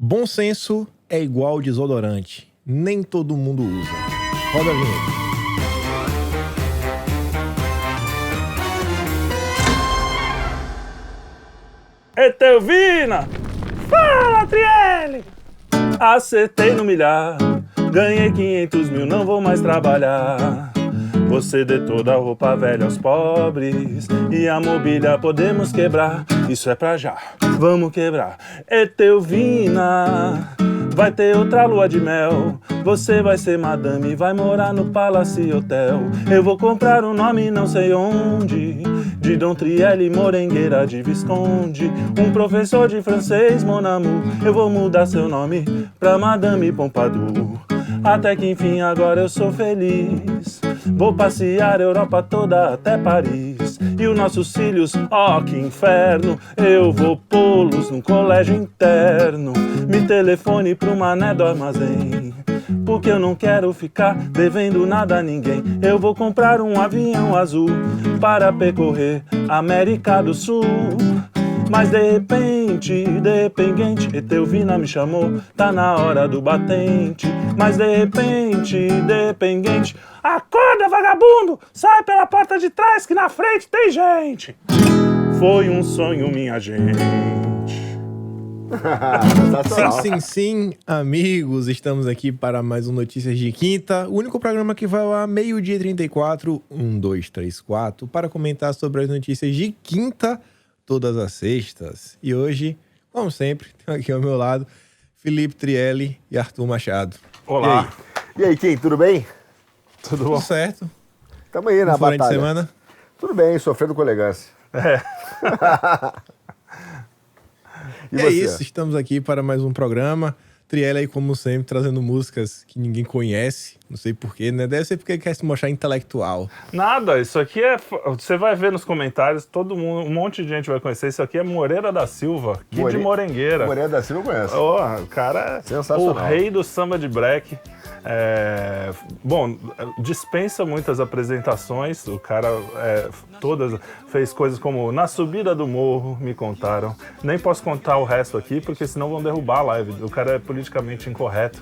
Bom senso é igual desodorante. Nem todo mundo usa. Roda a vinheta. Etelvina! Fala, Trielle! Acertei no milhar, ganhei 500 mil, não vou mais trabalhar. Você dê toda a roupa velha aos pobres e a mobília podemos quebrar. Isso é pra já, vamos quebrar. Etelvina, vai ter outra lua de mel. Você vai ser madame e vai morar no Palace Hotel. Eu vou comprar um nome não sei onde, de Dom Trielle Morengueira de Visconde. Um professor de francês, mon amour. Eu vou mudar seu nome pra Madame Pompadour. Até que enfim agora eu sou feliz. Vou passear a Europa toda até Paris. E os nossos filhos, ó que inferno, eu vou pô-los num colégio interno. Me telefone pro mané do armazém, porque eu não quero ficar devendo nada a ninguém. Eu vou comprar um avião azul para percorrer a América do Sul. Mas de repente, Etelvina me chamou, tá na hora do batente. Mas de repente, acorda, vagabundo! Sai pela porta de trás que na frente tem gente! Foi um sonho, minha gente. Sim, amigos, estamos aqui para mais um Notícias de Quinta, o único programa que vai ao meio-dia 34, 1, 2, 3, 4, para comentar sobre as notícias de quinta, todas as sextas. E hoje, como sempre, tenho aqui ao meu lado Felipe Trielle e Arthur Machado. Olá! E aí, Kim, tudo bem? Tudo bom? Tudo certo? Tamo aí na Fora batalha. de semana? Tudo bem, sofrendo com elegância. E E você? é isso, estamos aqui para mais um programa. Trielle aí, como sempre, trazendo músicas que ninguém conhece. Não sei porquê, né? Deve ser porque ele quer se mostrar intelectual. Nada, isso aqui é... Você vai ver nos comentários, todo mundo, um monte de gente vai conhecer. Isso aqui é Moreira da Silva, Kid de Morengueira. Moreira da Silva eu conheço. Oh, o cara é Sensacional. o rei do samba de break. Bom, dispensa muitas apresentações. O cara fez coisas como Na Subida do Morro, me contaram. Nem posso contar o resto aqui, porque senão vão derrubar a live. O cara é politicamente incorreto.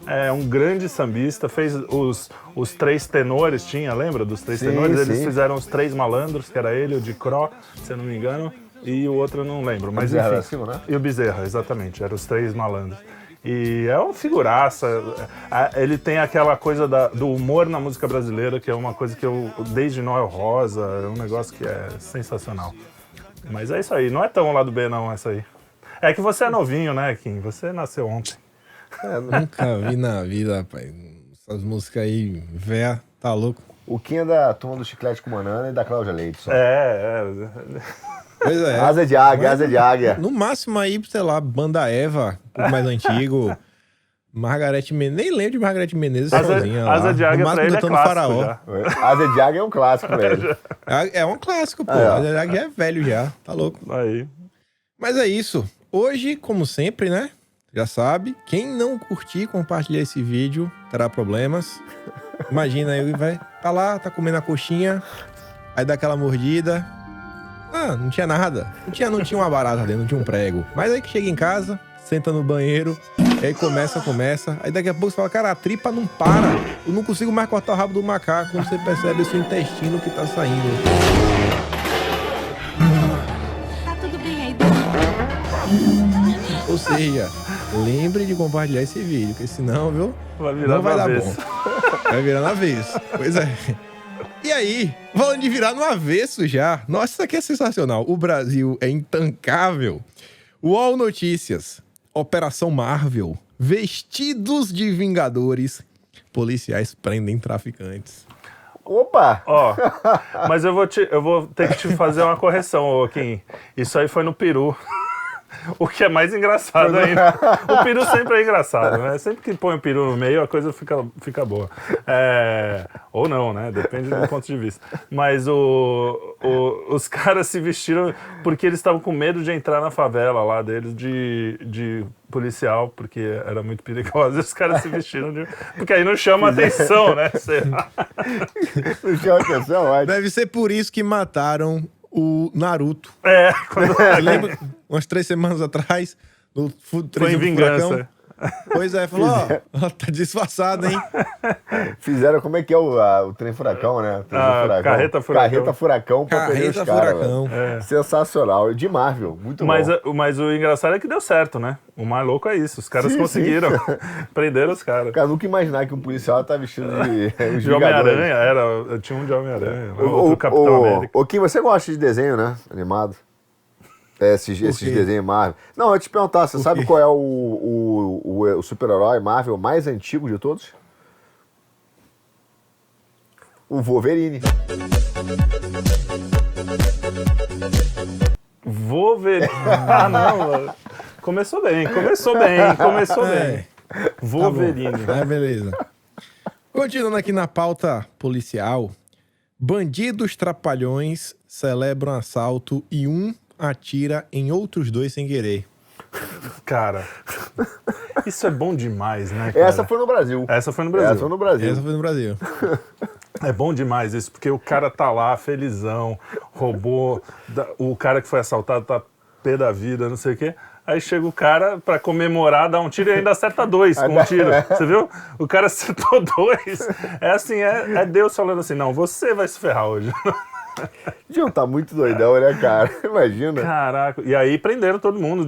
É um grande sambista, fez os três tenores, lembra dos três tenores? Eles fizeram os três malandros, que era ele, o de Cro, se eu não me engano, e o outro eu não lembro. Mas Bezerra enfim, da Silva, né? E o Bezerra, exatamente, eram os três malandros. E é uma figuraça, ele tem aquela coisa do humor na música brasileira, que é uma coisa que eu, desde Noel Rosa, é um negócio que é sensacional. Mas é isso aí, não é tão lado B não, essa aí. É que você é novinho, né, Kim? Você nasceu ontem. Nunca vi na vida, rapaz. Essas músicas aí, véia, tá louco. O Kim é da turma do Chiclete com Banana e da Cláudia Leite. Só. Pois é. Asa de águia, asa de águia. No máximo aí, sei lá, Banda Eva, um pouco mais antigo. Margareth Menezes, nem lembro de Margareth Menezes sozinha lá. Asa de águia no pra ele é Detona clássico Faraó. já. Asa de águia é um clássico pra ele. É um clássico, pô. É. Asa de águia é velho já, tá louco. Aí. Mas é isso. Hoje, como sempre, né? Já sabe, quem não curtir, compartilhar esse vídeo, terá problemas. Imagina aí, vai tá lá, tá comendo a coxinha, aí dá aquela mordida. Ah, não tinha nada. Não tinha uma barata dentro, não tinha um prego. Mas aí que chega em casa, senta no banheiro, aí começa. Aí daqui a pouco você fala, cara, a tripa não para. Eu não consigo mais cortar o rabo do macaco. Quando você percebe o seu intestino que tá saindo. Tá tudo bem aí, Ou seja, lembre de compartilhar esse vídeo, porque senão, viu? Vai virar não vai uma dar vez. bom. Vai virar na vez. Pois é. E aí, falando de virar no avesso já, nossa, isso aqui é sensacional. O Brasil é intancável. UOL Notícias, Operação Marvel, vestidos de Vingadores, policiais prendem traficantes. Opa! Ó, mas eu vou ter que te fazer uma correção, ô Kim. Isso aí foi no Peru. O que é mais engraçado ainda. O peru sempre é engraçado, né? Sempre que põe o peru no meio, a coisa fica boa. Ou não, né? Depende do ponto de vista. Mas os caras se vestiram porque eles estavam com medo de entrar na favela lá deles de policial, porque era muito perigoso. E os caras se vestiram de... Porque aí não chama atenção, né? Não chama atenção, vai. Deve ser por isso que mataram o Naruto. Quando... Lembra, umas 3 semanas atrás, No Foi em trezinho do vingança. furacão. Pois é, falou, ó, tá disfarçado, hein? Fizeram, como é que é o trem furacão, né? O trem do furacão. Carreta furacão. Carreta furacão pra perder os Carreta caras, furacão. velho. Sensacional. De Marvel, muito bom. Mas o engraçado é que deu certo, né? O mais louco é isso. Os caras Sim, conseguiram. Prenderam os caras. Cara, nunca imaginar que um policial tá vestido de, os De Homem-Aranha, eu tinha um de Homem-Aranha. Outro Capitão América. O Kim, você gosta de desenho, né? Animado. Esses desenhos Marvel. Não, eu ia te perguntar, você sabe qual é o super-herói Marvel mais antigo de todos? O Wolverine. Wolverine. Ah, não. Mano. Começou bem. Wolverine. Tá bom. Beleza. Continuando aqui na pauta policial. Bandidos trapalhões celebram assalto e um atira em outros dois sem querer. Cara, isso é bom demais, né, cara? Essa foi no Brasil. Essa foi no Brasil. Essa foi no Brasil. É bom demais isso, porque o cara tá lá, felizão, roubou, o cara que foi assaltado tá pé da vida, não sei o quê. Aí chega o cara pra comemorar, dá um tiro e ainda acerta dois com um tiro. Você viu? O cara acertou dois. É assim, é Deus falando assim, não, você vai se ferrar hoje. Dion tá muito doidão, né, cara? Imagina. Caraca. E aí prenderam todo mundo,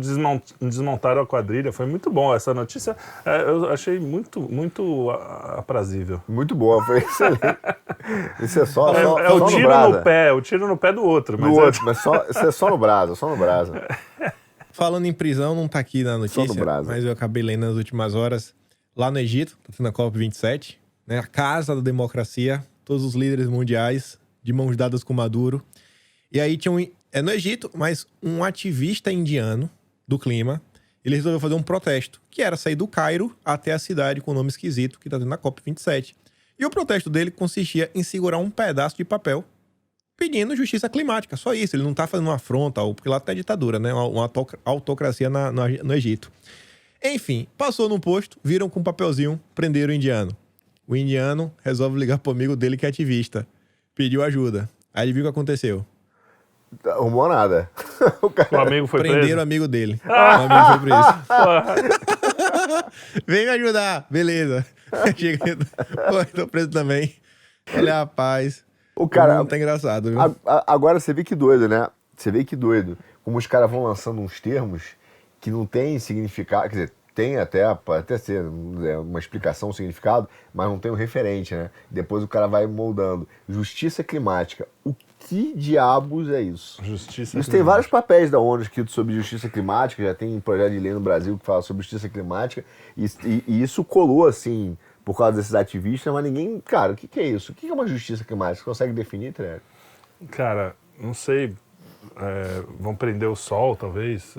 desmontaram a quadrilha. Foi muito bom essa notícia. Eu achei muito aprazível. Muito boa, foi excelente. Isso é só o tiro no brasa. o tiro no pé do outro. Do outro, mas isso é só no brasa, só no brasa. Falando em prisão, não tá aqui na notícia, mas eu acabei lendo nas últimas horas. Lá no Egito, tá tendo a COP27, né? A casa da democracia, todos os líderes mundiais de mãos dadas com Maduro. E aí tinha no Egito, mas um ativista indiano do clima, ele resolveu fazer um protesto, que era sair do Cairo até a cidade com o nome esquisito, que tá tendo na COP27. E o protesto dele consistia em segurar um pedaço de papel pedindo justiça climática, só isso. Ele não tá fazendo uma afronta, porque lá tá ditadura, né? Uma autocracia no Egito. Enfim, passou num posto, viram com um papelzinho, prenderam o indiano. O indiano resolve ligar pro amigo dele que é ativista. Pediu ajuda. Aí viu o que aconteceu. Arrumou nada. O amigo foi Prenderam preso. o amigo dele. O amigo foi preso. Vem me ajudar. Beleza. Chega. Pô, tô preso também. Olha, rapaz. O cara... Não tá engraçado, viu? Agora você vê que doido, né? Você vê que doido. Como os caras vão lançando uns termos que não tem significado. Quer dizer, tem pode até ser uma explicação, um significado, mas não tem um referente, né? Depois o cara vai moldando. Justiça climática. O que diabos é isso? Isso tem vários papéis da ONU escritos sobre justiça climática, já tem um projeto de lei no Brasil que fala sobre justiça climática, e isso colou, assim, por causa desses ativistas, mas ninguém... Cara, o que é isso? O que é uma justiça climática? Você consegue definir, Trélio? Cara, não sei... vão prender o sol, talvez.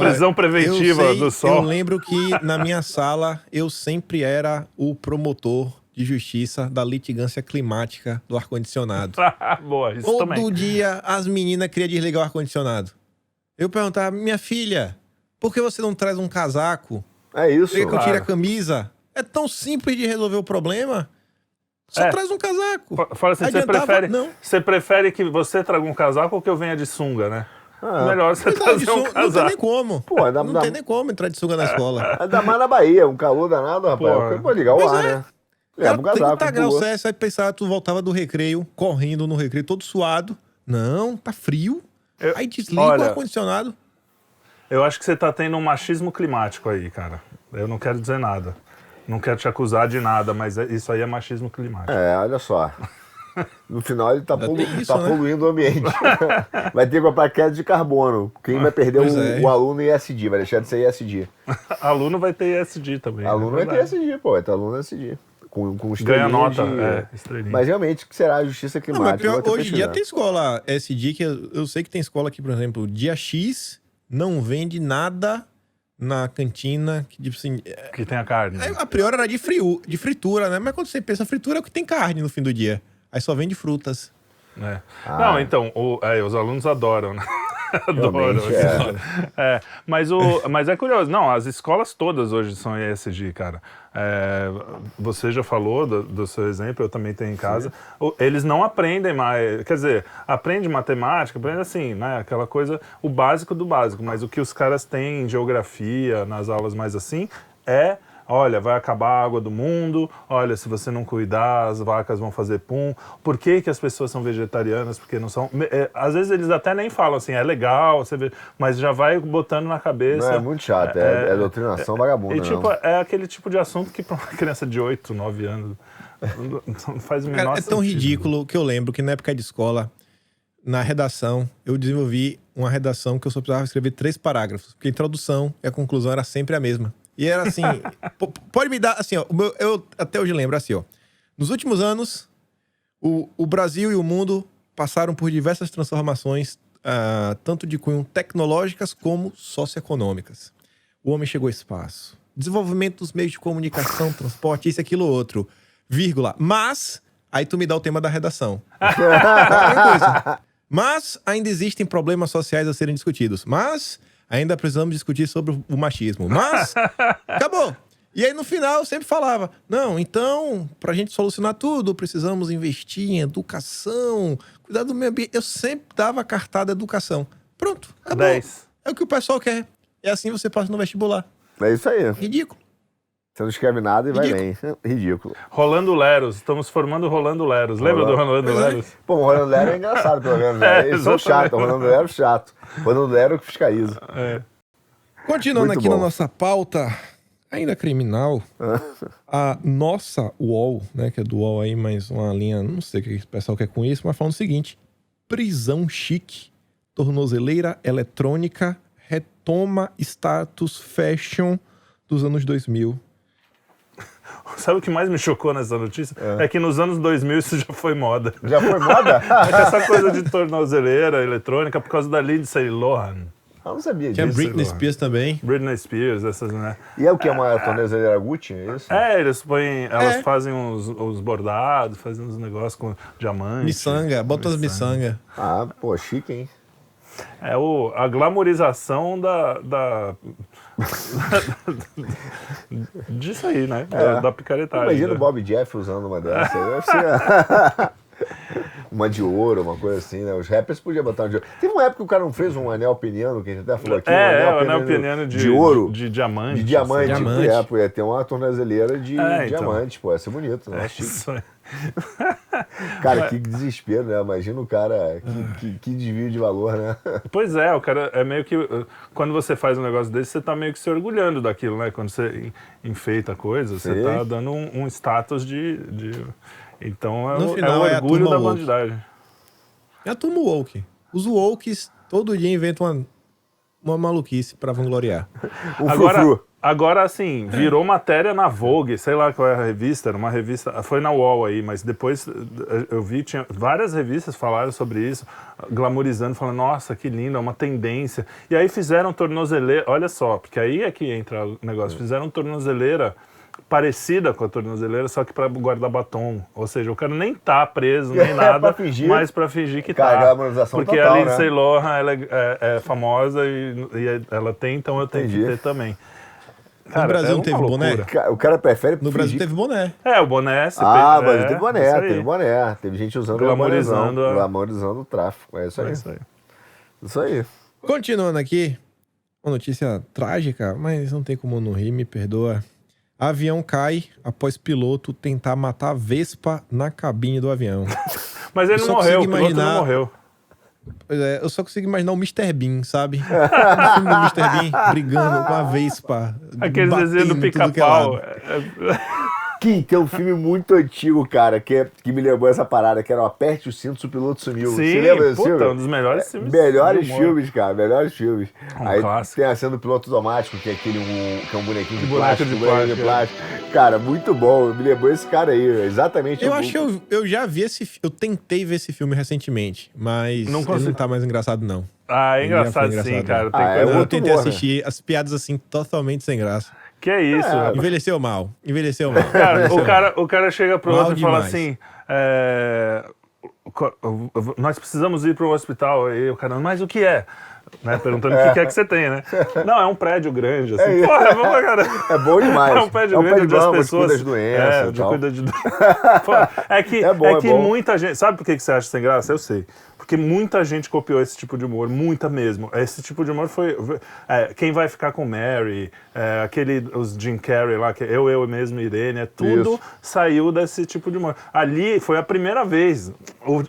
Prisão preventiva do sol. Eu lembro que na minha sala eu sempre era o promotor de justiça da litigância climática do ar-condicionado. Boa, isso Todo também. dia as meninas queriam desligar o ar-condicionado. Eu perguntava, minha filha, por que você não traz um casaco? É isso. Por que eu tire a camisa? É tão simples de resolver o problema. Só traz um casaco. Fala assim, você prefere que você traga um casaco ou que eu venha de sunga, né? Melhor você trazer um casaco. Não tem nem como. Pô, não tem nem como entrar de sunga na escola. Ainda mais na Bahia, um calor danado, rapaz. Pode ligar o ar, né? Leva um casaco. 30 graus Celsius, aí pensava, tu voltava do recreio, correndo no recreio, todo suado. Não, tá frio. Aí desliga o ar-condicionado. Eu acho que você tá tendo um machismo climático aí, cara. Eu não quero dizer nada. Não quero te acusar de nada, mas isso aí é machismo climático. Olha só. No final ele tá poluindo o ambiente. Vai ter que comprar queda de carbono. Quem vai perder o aluno ESG, vai deixar de ser ESG. Aluno vai ter ESG também. Aluno vai ter ESG, pô. Vai ter aluno ESG. Com ganha nota, estrelinha. Mas realmente, o que será a justiça climática? Não, hoje em dia tem escola ESG, que eu sei que tem escola aqui, por exemplo, dia X não vende nada na cantina, que tipo assim... Que tem a carne. A priori era de fritura, né? Mas quando você pensa fritura, é o que tem carne no fim do dia. Aí só vende frutas. Não, então, os alunos adoram, né? Adoro. Realmente, Mas é curioso. Não, as escolas todas hoje são ESG, cara. Você já falou do seu exemplo, eu também tenho em casa. Eles não aprendem mais, quer dizer, aprende matemática, aprende assim, né? Aquela coisa, o básico do básico. Mas o que os caras têm em geografia, nas aulas mais assim, olha, vai acabar a água do mundo, olha, se você não cuidar, as vacas vão fazer pum. Por que as pessoas são vegetarianas? Porque não são... Às vezes eles até nem falam assim, é legal, mas já vai botando na cabeça. Não, é muito chato, é doutrinação vagabunda. E tipo, é aquele tipo de assunto que para uma criança de 8, 9 anos não faz o menor Cara, é tão sentido. ridículo que eu lembro que na época de escola, na redação, eu desenvolvi uma redação que eu só precisava escrever 3 parágrafos, porque a introdução e a conclusão era sempre a mesma. E era assim, pode me dar, assim, ó, eu até hoje lembro, assim, ó. Nos últimos anos, o Brasil e o mundo passaram por diversas transformações, tanto de cunho tecnológicas como socioeconômicas. O homem chegou ao espaço. Desenvolvimento dos meios de comunicação, transporte, isso, aquilo, outro. Vírgula. Mas, aí tu me dá o tema da redação. Outra coisa. Mas ainda existem problemas sociais a serem discutidos. Mas ainda precisamos discutir sobre o machismo. Mas acabou. E aí no final eu sempre falava, não, então, pra gente solucionar tudo, precisamos investir em educação, cuidar do meio ambiente. Eu sempre dava a cartada educação. Pronto, acabou. 10. É o que o pessoal quer. É assim você passa no vestibular. É isso aí. Ridículo. Você não escreve nada e vai bem. Ridículo. Rolando Leros, estamos formando Rolando Leros. Lembra do Rolando Leros? Pô, o Rolando Lero é engraçado, pelo menos. Né? Eles são chatos, o Rolando Lero é chato. O Rolando Lero que fiscaliza. Continuando Muito aqui bom. na nossa pauta, ainda criminal, a nossa UOL, né, que é do UOL aí, mais uma linha, não sei o que o pessoal quer com isso, mas falando o seguinte, prisão chique, tornozeleira eletrônica, retoma status fashion dos anos 2000. Sabe o que mais me chocou nessa notícia? É que nos anos 2000 isso já foi moda. Já foi moda? Essa coisa de tornozeleira eletrônica por causa da Lindsay Lohan. Eu não sabia Tinha disso. Britney Spears também. Britney Spears, essas, né? E é o que? Uma tornozeleira Gucci? É isso? Eles põem, elas fazem os bordados, fazem uns negócios com diamante. Miçanga, bota as miçanga. Ah, pô, chique, hein? É a glamorização disso aí, né? Da picaretagem. Imagina né? o Bob Jeff usando uma dessas. Deve ser uma de ouro, uma coisa assim, né? Os rappers podiam botar uma de ouro. Teve uma época que o cara não fez um anel peniano, que a gente até falou aqui. o anel peniano de ouro. De diamante. De diamante. assim. Diamante. Pô, ia ter uma tornozeleira de então. diamante, pô, ia ser bonito, né? Chique. Isso aí. Cara, que desespero, né? Imagina o cara, que desvio de valor, né? Pois é, o cara é meio que... Quando você faz um negócio desse, você tá meio que se orgulhando daquilo, né? Quando você enfeita a coisa, você tá dando um status de... Então No é final, o é a orgulho turma da woke. bandidagem. É a turma woke. Os wokes todo dia inventam uma maluquice pra vangloriar. Agora, assim, virou matéria na Vogue, sei lá qual é a revista, era uma revista, foi na UOL aí, mas depois eu vi, tinha várias revistas falaram sobre isso, glamorizando, falando, nossa, que lindo, é uma tendência. E aí fizeram tornozeleira, olha só, porque aí é que entra o negócio, fizeram tornozeleira parecida com a tornozeleira, só que pra guardar batom. Ou seja, o cara nem tá preso, nem nada, pra fingir. mas pra fingir que Cara, tá. glamorização Porque total, a Lindsay né? Lohan, ela é famosa e ela tem, então eu tenho Entendi. que ter também. No Brasil não uma teve loucura. boné? O cara prefere No Brasil fingir. teve boné. O boné. Mas teve boné, isso aí. teve boné. Teve gente usando Glamorizando a- glamorizando o tráfico. É isso aí. É isso aí. Isso aí. Continuando aqui, uma notícia trágica, mas não tem como não rir, me perdoa. Avião cai após piloto tentar matar a Vespa na cabine do avião. Mas ele Eu não só morreu, o consigo piloto não imaginar- morreu. Pois é, eu só consigo imaginar o Mr. Bean, sabe? O filme do Mr. Bean brigando com a Vespa. Aquele desenho do batendo em tudo que é pica-pau. É. Kim, tem um filme muito antigo, cara, que me lembrou essa parada, que era o Aperte o Cinto, o Piloto Sumiu. Você Sim, lembra desse puta, filme? um dos melhores filmes. Melhores de humor. filmes, cara, melhores filmes. Aí clássico. tem a cena do piloto automático, que é que é um bonequinho de Boneco plástico. de bonequinho de plástico, plástico. Cara, muito bom. Me lembrou esse cara aí, exatamente. Eu acho que eu já vi eu tentei ver esse filme recentemente, mas Não ele consigo. não tá mais engraçado, não. Ah, é Ele já foi engraçado sim, engraçado, cara. né? Tem Ah, é coisa... Eu muito tentei bom, né? assistir as piadas assim, totalmente sem graça. Que é isso, rapaz? Envelheceu mal. Envelheceu mal. Cara, o cara chega pro Mal outro e fala demais. assim: nós precisamos ir para o hospital. Aí o cara, mas o que é? né? Perguntando o que é que você tem, né? Não, é um prédio grande, assim. É, Porra, é bom pra caramba. É bom demais. É um prédio grande onde as pessoas... cuida das doenças e tal. cuida de... Pô, é que bom. muita gente... Sabe por que você acha sem graça? Eu sei. Porque muita gente copiou esse tipo de humor, muita mesmo. Esse tipo de humor foi... Quem vai ficar com Mary, os Jim Carrey lá, que eu mesmo, Irene, tudo Isso. saiu desse tipo de humor. Ali foi a primeira vez.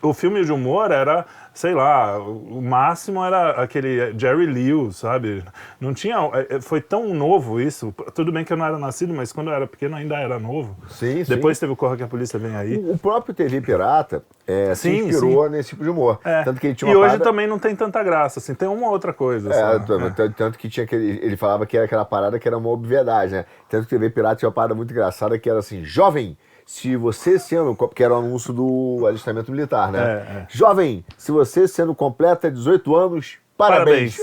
O filme de humor era... Sei lá, o máximo era aquele Jerry Lewis, sabe? Não tinha... Foi tão novo isso. Tudo bem que eu não era nascido, mas quando eu era pequeno ainda era novo. Sim, Depois teve o Corra que a Polícia Vem Aí. O próprio TV Pirata se inspirou nesse tipo de humor. Tanto que ele tinha E uma hoje parada... também não tem tanta graça, assim. Tem uma outra coisa. Tanto que tinha ele falava que era aquela parada que era uma obviedade, né? Tanto que o TV Pirata tinha uma parada muito engraçada que era assim, jovem... Se você sendo... Porque era o anúncio do alistamento militar, né? Jovem, se você sendo completa 18 anos, parabéns.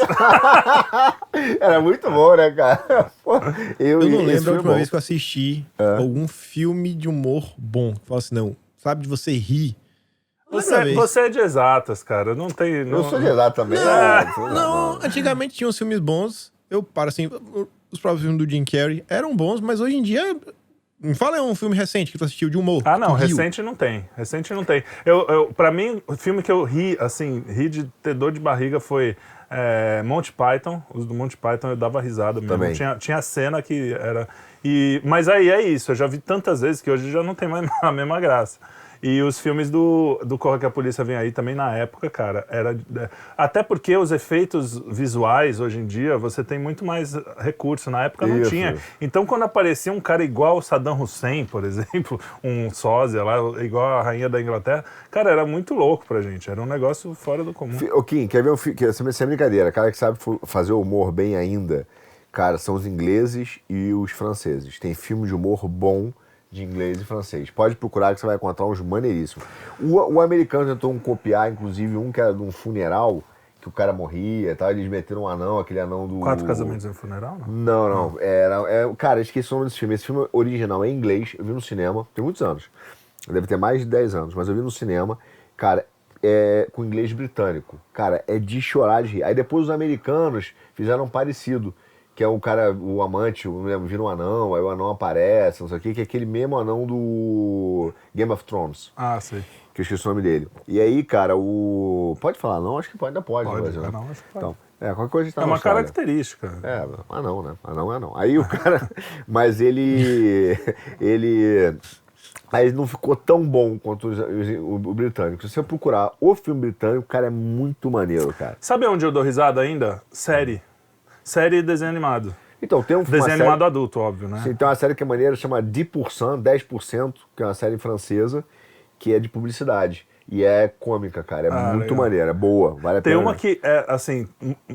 Era muito bom, né, cara? Pô, eu não lembro a última vez que eu assisti algum filme de humor bom. Fala assim, não, sabe de você rir. Você é de exatas, cara. Não tem... Eu sou de exatas também. Não, antigamente tinha uns filmes bons. Eu paro assim, os próprios filmes do Jim Carrey eram bons, mas hoje em dia... Me fala um filme recente que tu assistiu de humor. Ah, não, recente não tem. Pra mim, o filme que eu ri, assim, ri de ter dor de barriga foi Monty Python. Os do Monty Python eu dava risada mesmo. Também. Tinha cena que era... Mas aí é isso, eu já vi tantas vezes que hoje já não tem mais a mesma graça. E os filmes do Corra que a Polícia Vem Aí também na época, cara, até porque os efeitos visuais hoje em dia, você tem muito mais recurso, na época não tinha. Então quando aparecia um cara igual o Saddam Hussein, por exemplo, um sósia lá, igual a rainha da Inglaterra, cara, era muito louco pra gente, era um negócio fora do comum. Ô Kim, quer ver um filme, sem brincadeira, cara que sabe fazer o humor bem ainda, cara, são os ingleses e os franceses. Tem filme de humor bom de inglês e francês. Pode procurar que você vai encontrar uns maneiríssimos. O americano tentou copiar, inclusive, um que era de um funeral, que o cara morria e tal, eles meteram um anão, aquele anão do... 4 Casamentos em um Funeral, não? Não. Cara, esqueci o nome desse filme. Esse filme original é em inglês, eu vi no cinema, tem muitos anos. Deve ter mais de 10 anos, mas eu vi no cinema. Cara, com inglês britânico. Cara, é de chorar de rir. Aí depois os americanos fizeram um parecido, que é o cara, o amante, vira um anão, aí o anão aparece, não sei o que é aquele mesmo anão do Game of Thrones. Ah, sei. Que eu esqueci o nome dele. E aí, cara, Pode falar não? Acho que ainda pode. Pode, né? não, acho que pode. Então, qualquer coisa tá é na uma Austrália. característica. Anão, né? Anão é anão. Aí o cara... Mas ele... Aí não ficou tão bom quanto o britânico. Se você procurar o filme britânico, cara, é muito maneiro, cara. Sabe onde eu dou risada ainda? Série e desenho animado. Então, tem desenho animado adulto, óbvio, né? Sim, tem uma série que é maneira, chama 10%, que é uma série francesa, que é de publicidade. E é cômica, cara. É muito legal. maneira, é boa, vale a pena. Tem uma que é, assim,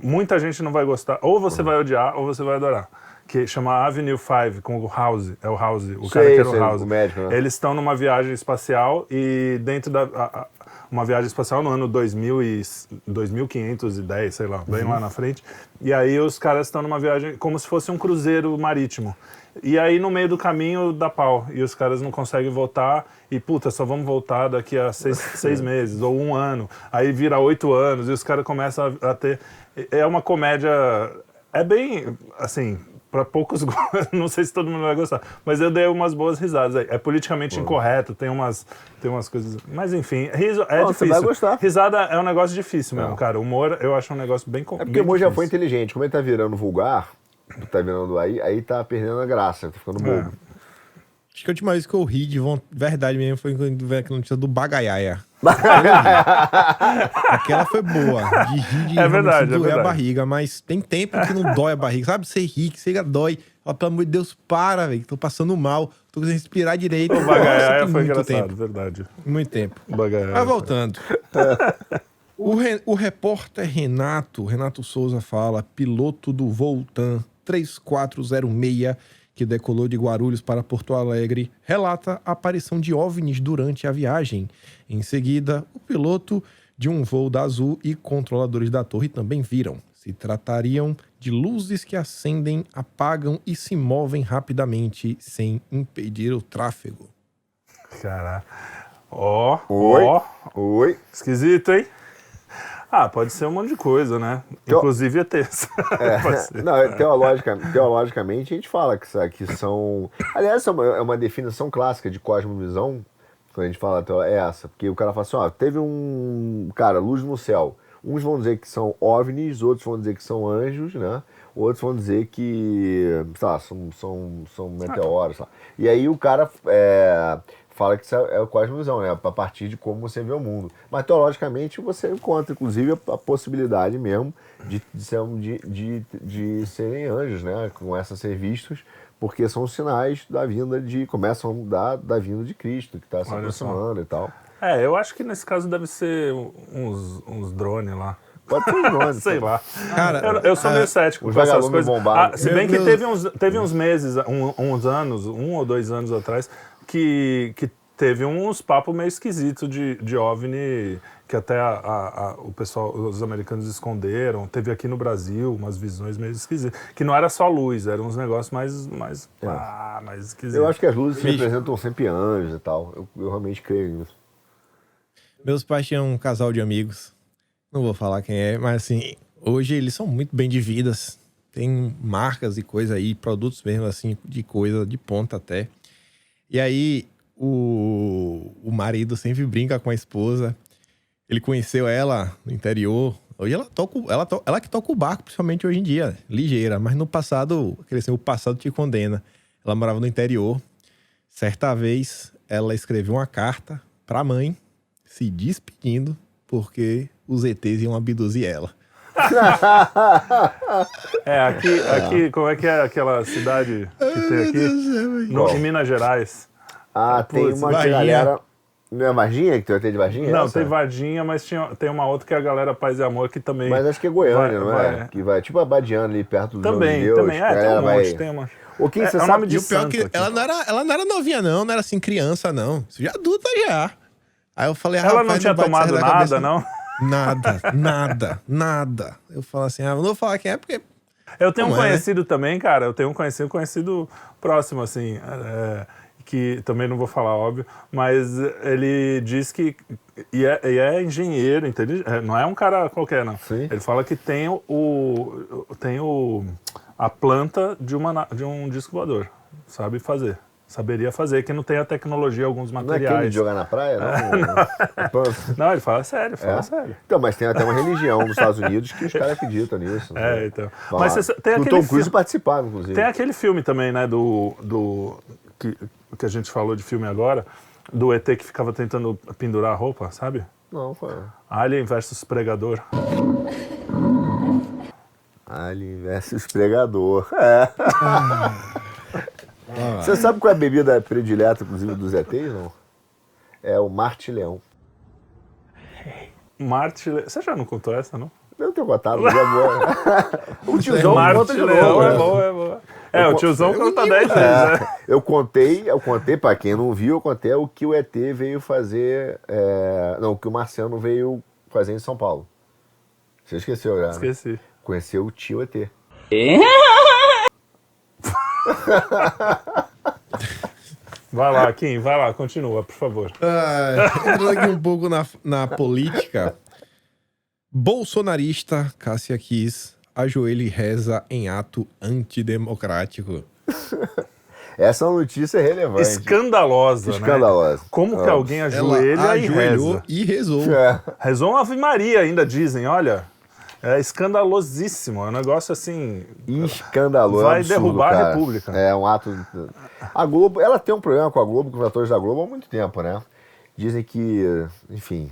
muita gente não vai gostar. Ou você vai odiar, ou você vai adorar. Que chama Avenue 5, com o House. É o House, cara que era o House. O médico, né? Eles estão numa viagem espacial e dentro da... uma viagem espacial no ano 2510, sei lá, bem lá na frente. E aí os caras estão numa viagem como se fosse um cruzeiro marítimo. E aí no meio do caminho dá pau. E os caras não conseguem voltar. E puta, só vamos voltar daqui a 6 meses ou 1 ano. Aí vira 8 anos e os caras começam a ter... É uma comédia... É bem, assim... Pra poucos, não sei se todo mundo vai gostar, mas eu dei umas boas risadas aí. É politicamente incorreto, tem umas coisas... Mas enfim, riso é difícil. Você vai gostar. Risada é um negócio difícil mesmo, cara. Humor eu acho um negócio bem complexo. É porque o humor já foi inteligente. Como ele tá virando vulgar, tá virando aí tá perdendo a graça, tá ficando bobo. Acho que a última vez que eu ri de verdade mesmo foi quando veio aquela notícia do Bagaiaia. Aquela foi boa. De rir de doer a barriga, mas tem tempo que não dói a barriga. Sabe? Você ri, que você dói. Fala, pelo amor de Deus, para, velho. Tô passando mal. Tô conseguindo respirar direito. O Bagaiaia foi engraçado, tempo. Verdade. Muito tempo. Bagaiaia. Mas voltando. O repórter Renato Souza fala, piloto do Voltan 3406, que decolou de Guarulhos para Porto Alegre, relata a aparição de OVNIs durante a viagem. Em seguida, o piloto de um voo da Azul e controladores da torre também viram. Se tratariam de luzes que acendem, apagam e se movem rapidamente, sem impedir o tráfego. Caraca. Oi. Esquisito, hein? Ah, pode ser um monte de coisa, né? Teo- Inclusive ETs. Pode ser. Não, teologicamente a gente fala que são... Aliás, é uma definição clássica de cosmovisão, quando a gente fala é essa. Porque o cara fala assim, ó, teve luz no céu. Uns vão dizer que são OVNIs, outros vão dizer que são anjos, né? Outros vão dizer que, sei lá, são meteoros, sei lá. E aí o cara fala que isso é a cosmovisão, né? A partir de como você vê o mundo. Mas teologicamente você encontra, inclusive, a possibilidade mesmo de serem anjos, né? Começam a ser vistos, porque são sinais da vinda da vinda de Cristo, que está se aproximando e tal. Eu acho que nesse caso deve ser uns drones lá. Pode ser um drone. Sei lá. Cara, eu sou meio cético os com essas vagalumes coisas. bombados. Se bem que teve uns meses, uns anos, 1 ou 2 anos atrás, que teve uns papos meio esquisitos de OVNI, que até o pessoal, os americanos esconderam. Teve aqui no Brasil umas visões meio esquisitas. Que não era só luz, eram uns negócios mais esquisitos. Eu acho que as luzes representam sempre anjos e tal. Eu realmente creio nisso. Meus pais tinham um casal de amigos. Não vou falar quem é, mas assim, hoje eles são muito bem de vidas. Tem marcas e coisa aí, produtos mesmo assim, de coisa de ponta até. E aí, o marido sempre brinca com a esposa. Ele conheceu ela no interior. Hoje ela que toca o barco, principalmente hoje em dia, ligeira. Mas no passado, o passado te condena. Ela morava no interior. Certa vez, ela escreveu uma carta pra mãe, se despedindo, porque os ETs iam abduzir ela. Aqui, como é que é aquela cidade que tem aqui? Em Minas Gerais. Tem uma galera... Não é Varginha que tem o ET de Varginha? Não, tem Varginha, mas tem uma outra que é a galera Paz e Amor que também... Mas acho que é Goiânia, não é? Que vai tipo a Badiana ali perto do João de Deus. Também, tem um monte. O que você é o sabe nome de E o pior é santo que aqui. ela não era novinha, não era assim, criança, não. Isso já adulta já. Aí eu falei, Ela não tinha vai te sair tomado da nada, cabeça. não? Nada. Eu falo assim, não vou falar quem é, porque... Eu tenho um Como é, né? conhecido também, cara, conhecido próximo, assim, que também não vou falar, óbvio, mas ele diz que, e é engenheiro, entende? Não é um cara qualquer, não. Sim. Ele fala que tem a planta de um disco voador, saberia fazer, que não tem a tecnologia, alguns Não é materiais. aquele de jogar na praia, não? Não, ele fala sério, sério. Então, mas tem até uma religião nos Estados Unidos que os caras acreditam nisso. Né? Então. Fala, Mas tem o aquele Tom Cruise participava, inclusive. Tem aquele filme também, né, que a gente falou de filme agora, do ET que ficava tentando pendurar a roupa, sabe? Não, foi. Alien versus Pregador. Alien versus Pregador. Você sabe qual é a bebida predileta, inclusive, dos ETs, não? É o Martileão. Você já não contou essa, não? Eu tenho contado, mas é boa. O tiozão conta de Martileão novo. é né? boa. O tiozão conta 10 vezes, né? Eu contei, pra quem não viu, eu contei o que o ET veio fazer. O que o Marciano veio fazer em São Paulo. Você esqueceu já? Né? Esqueci. Conheceu o tio ET. Vai lá, Kim, continua, por favor. Entrando aqui um pouco na política. Bolsonarista Cássia Kiss ajoelha e reza em ato antidemocrático. Essa notícia é relevante. Escandalosa, né? Escandalosa. Como que alguém Ela ajoelha e ajoelhou reza? e rezou. Rezou uma Ave Maria, ainda dizem, olha. É escandalosíssimo, é um negócio assim... Escandaloso. Vai absurdo, derrubar cara. a República. É um ato... A Globo, ela tem um problema com a Globo, com os atores da Globo há muito tempo, né? Dizem que, enfim...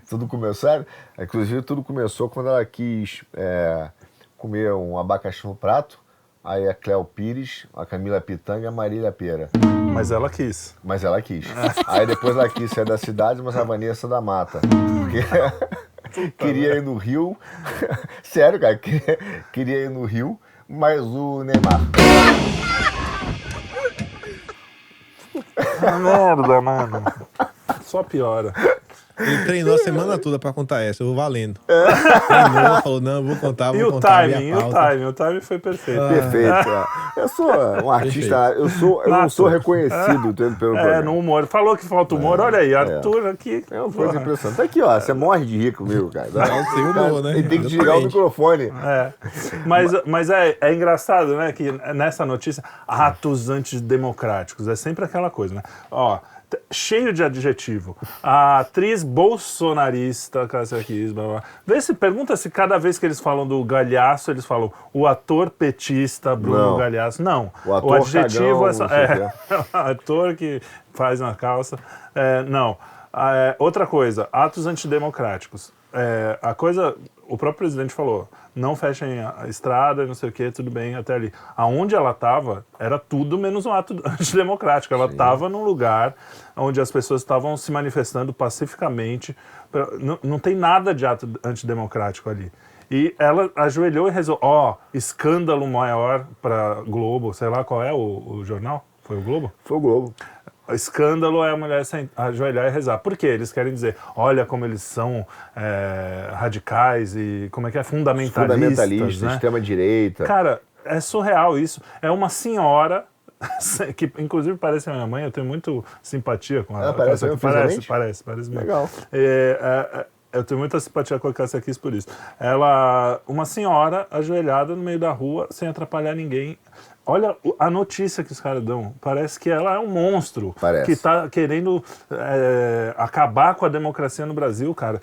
tudo começou, sabe? Inclusive tudo começou quando ela quis comer um abacaxi no prato, aí a Cléo Pires, a Camila Pitanga e a Marília Pera. Mas ela quis. Aí depois ela quis ser da cidade, mas a Vanessa da Mata. Porque queria ir no Rio, sério, cara, queria ir no Rio, mas o Neymar. Merda, mano. Só piora. Ele treinou a semana toda pra contar essa, eu vou valendo. Treinou, falou, não, eu vou contar, E vou o contar. timing, o timing foi perfeito. Perfeito. Eu sou um artista, eu não sou reconhecido pelo programa. No humor. Falou que falta humor, olha aí, Arthur aqui. É uma coisa impressionante. Tá aqui, ó, você morre de rir comigo, cara. Não, sem humor, né? Ele tem que desligar o microfone. Mas é engraçado, né, que nessa notícia, atos antidemocráticos, é sempre aquela coisa, né? Ó, cheio de adjetivo. A atriz bolsonarista, Cássia Kiss, blá, blá. Pergunta se cada vez que eles falam do Galhaço, eles falam o ator petista Bruno Galhaço. Não. O adjetivo cagão, o ator que faz na calça. Não. Outra coisa, atos antidemocráticos. O próprio presidente falou, não fechem a estrada, não sei o que, tudo bem, até ali. Aonde ela estava, era tudo menos um ato antidemocrático. Ela estava num lugar onde as pessoas estavam se manifestando pacificamente. Não tem nada de ato antidemocrático ali. E ela ajoelhou e rezou, escândalo maior para Globo, sei lá qual é o jornal? Foi o Globo? Foi o Globo. Escândalo é a mulher ajoelhar e rezar. Por quê? Eles querem dizer, olha como eles são radicais e como é que é? Fundamentalistas, né? Extrema-direita. Cara, é surreal isso. É uma senhora, que inclusive parece a minha mãe, eu tenho muito simpatia com ela. Parece Mesmo. Legal. Eu tenho muita simpatia com a Cássia Kiss por isso. Uma senhora ajoelhada no meio da rua, sem atrapalhar ninguém. Olha a notícia que os caras dão. Parece que ela é um monstro que está querendo acabar com a democracia no Brasil, cara.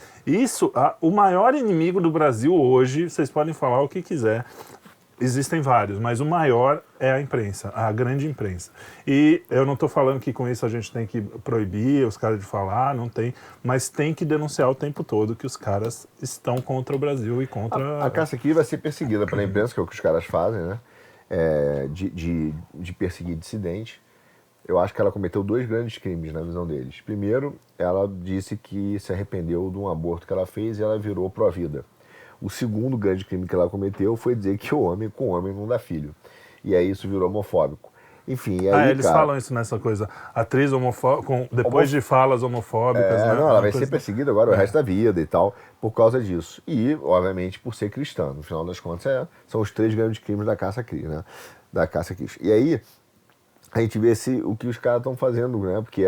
O maior inimigo do Brasil hoje, vocês podem falar o que quiser, existem vários, mas o maior é a imprensa, a grande imprensa. E eu não estou falando que com isso a gente tem que proibir os caras de falar, não tem, mas tem que denunciar o tempo todo que os caras estão contra o Brasil e contra... A Cássia aqui vai ser perseguida pela imprensa, que é o que os caras fazem, né? De perseguir dissidente. Eu acho que ela cometeu 2 grandes crimes na visão deles. Primeiro, ela disse que se arrependeu de um aborto que ela fez e ela virou pró-vida. O segundo grande crime que ela cometeu foi dizer que o homem com homem não dá filho. E aí isso virou homofóbico. Enfim, e aí, eles falam isso nessa coisa. Atriz homofóbica, depois de falas homofóbicas, né? Não, ela vai ser perseguida agora o resto da vida e tal, por causa disso. E, obviamente, por ser cristã. No final das contas, são os 3 grandes crimes da Cássia Kiss, né? Da Cássia Kiss. E aí, a gente vê o que os caras estão fazendo, né? Porque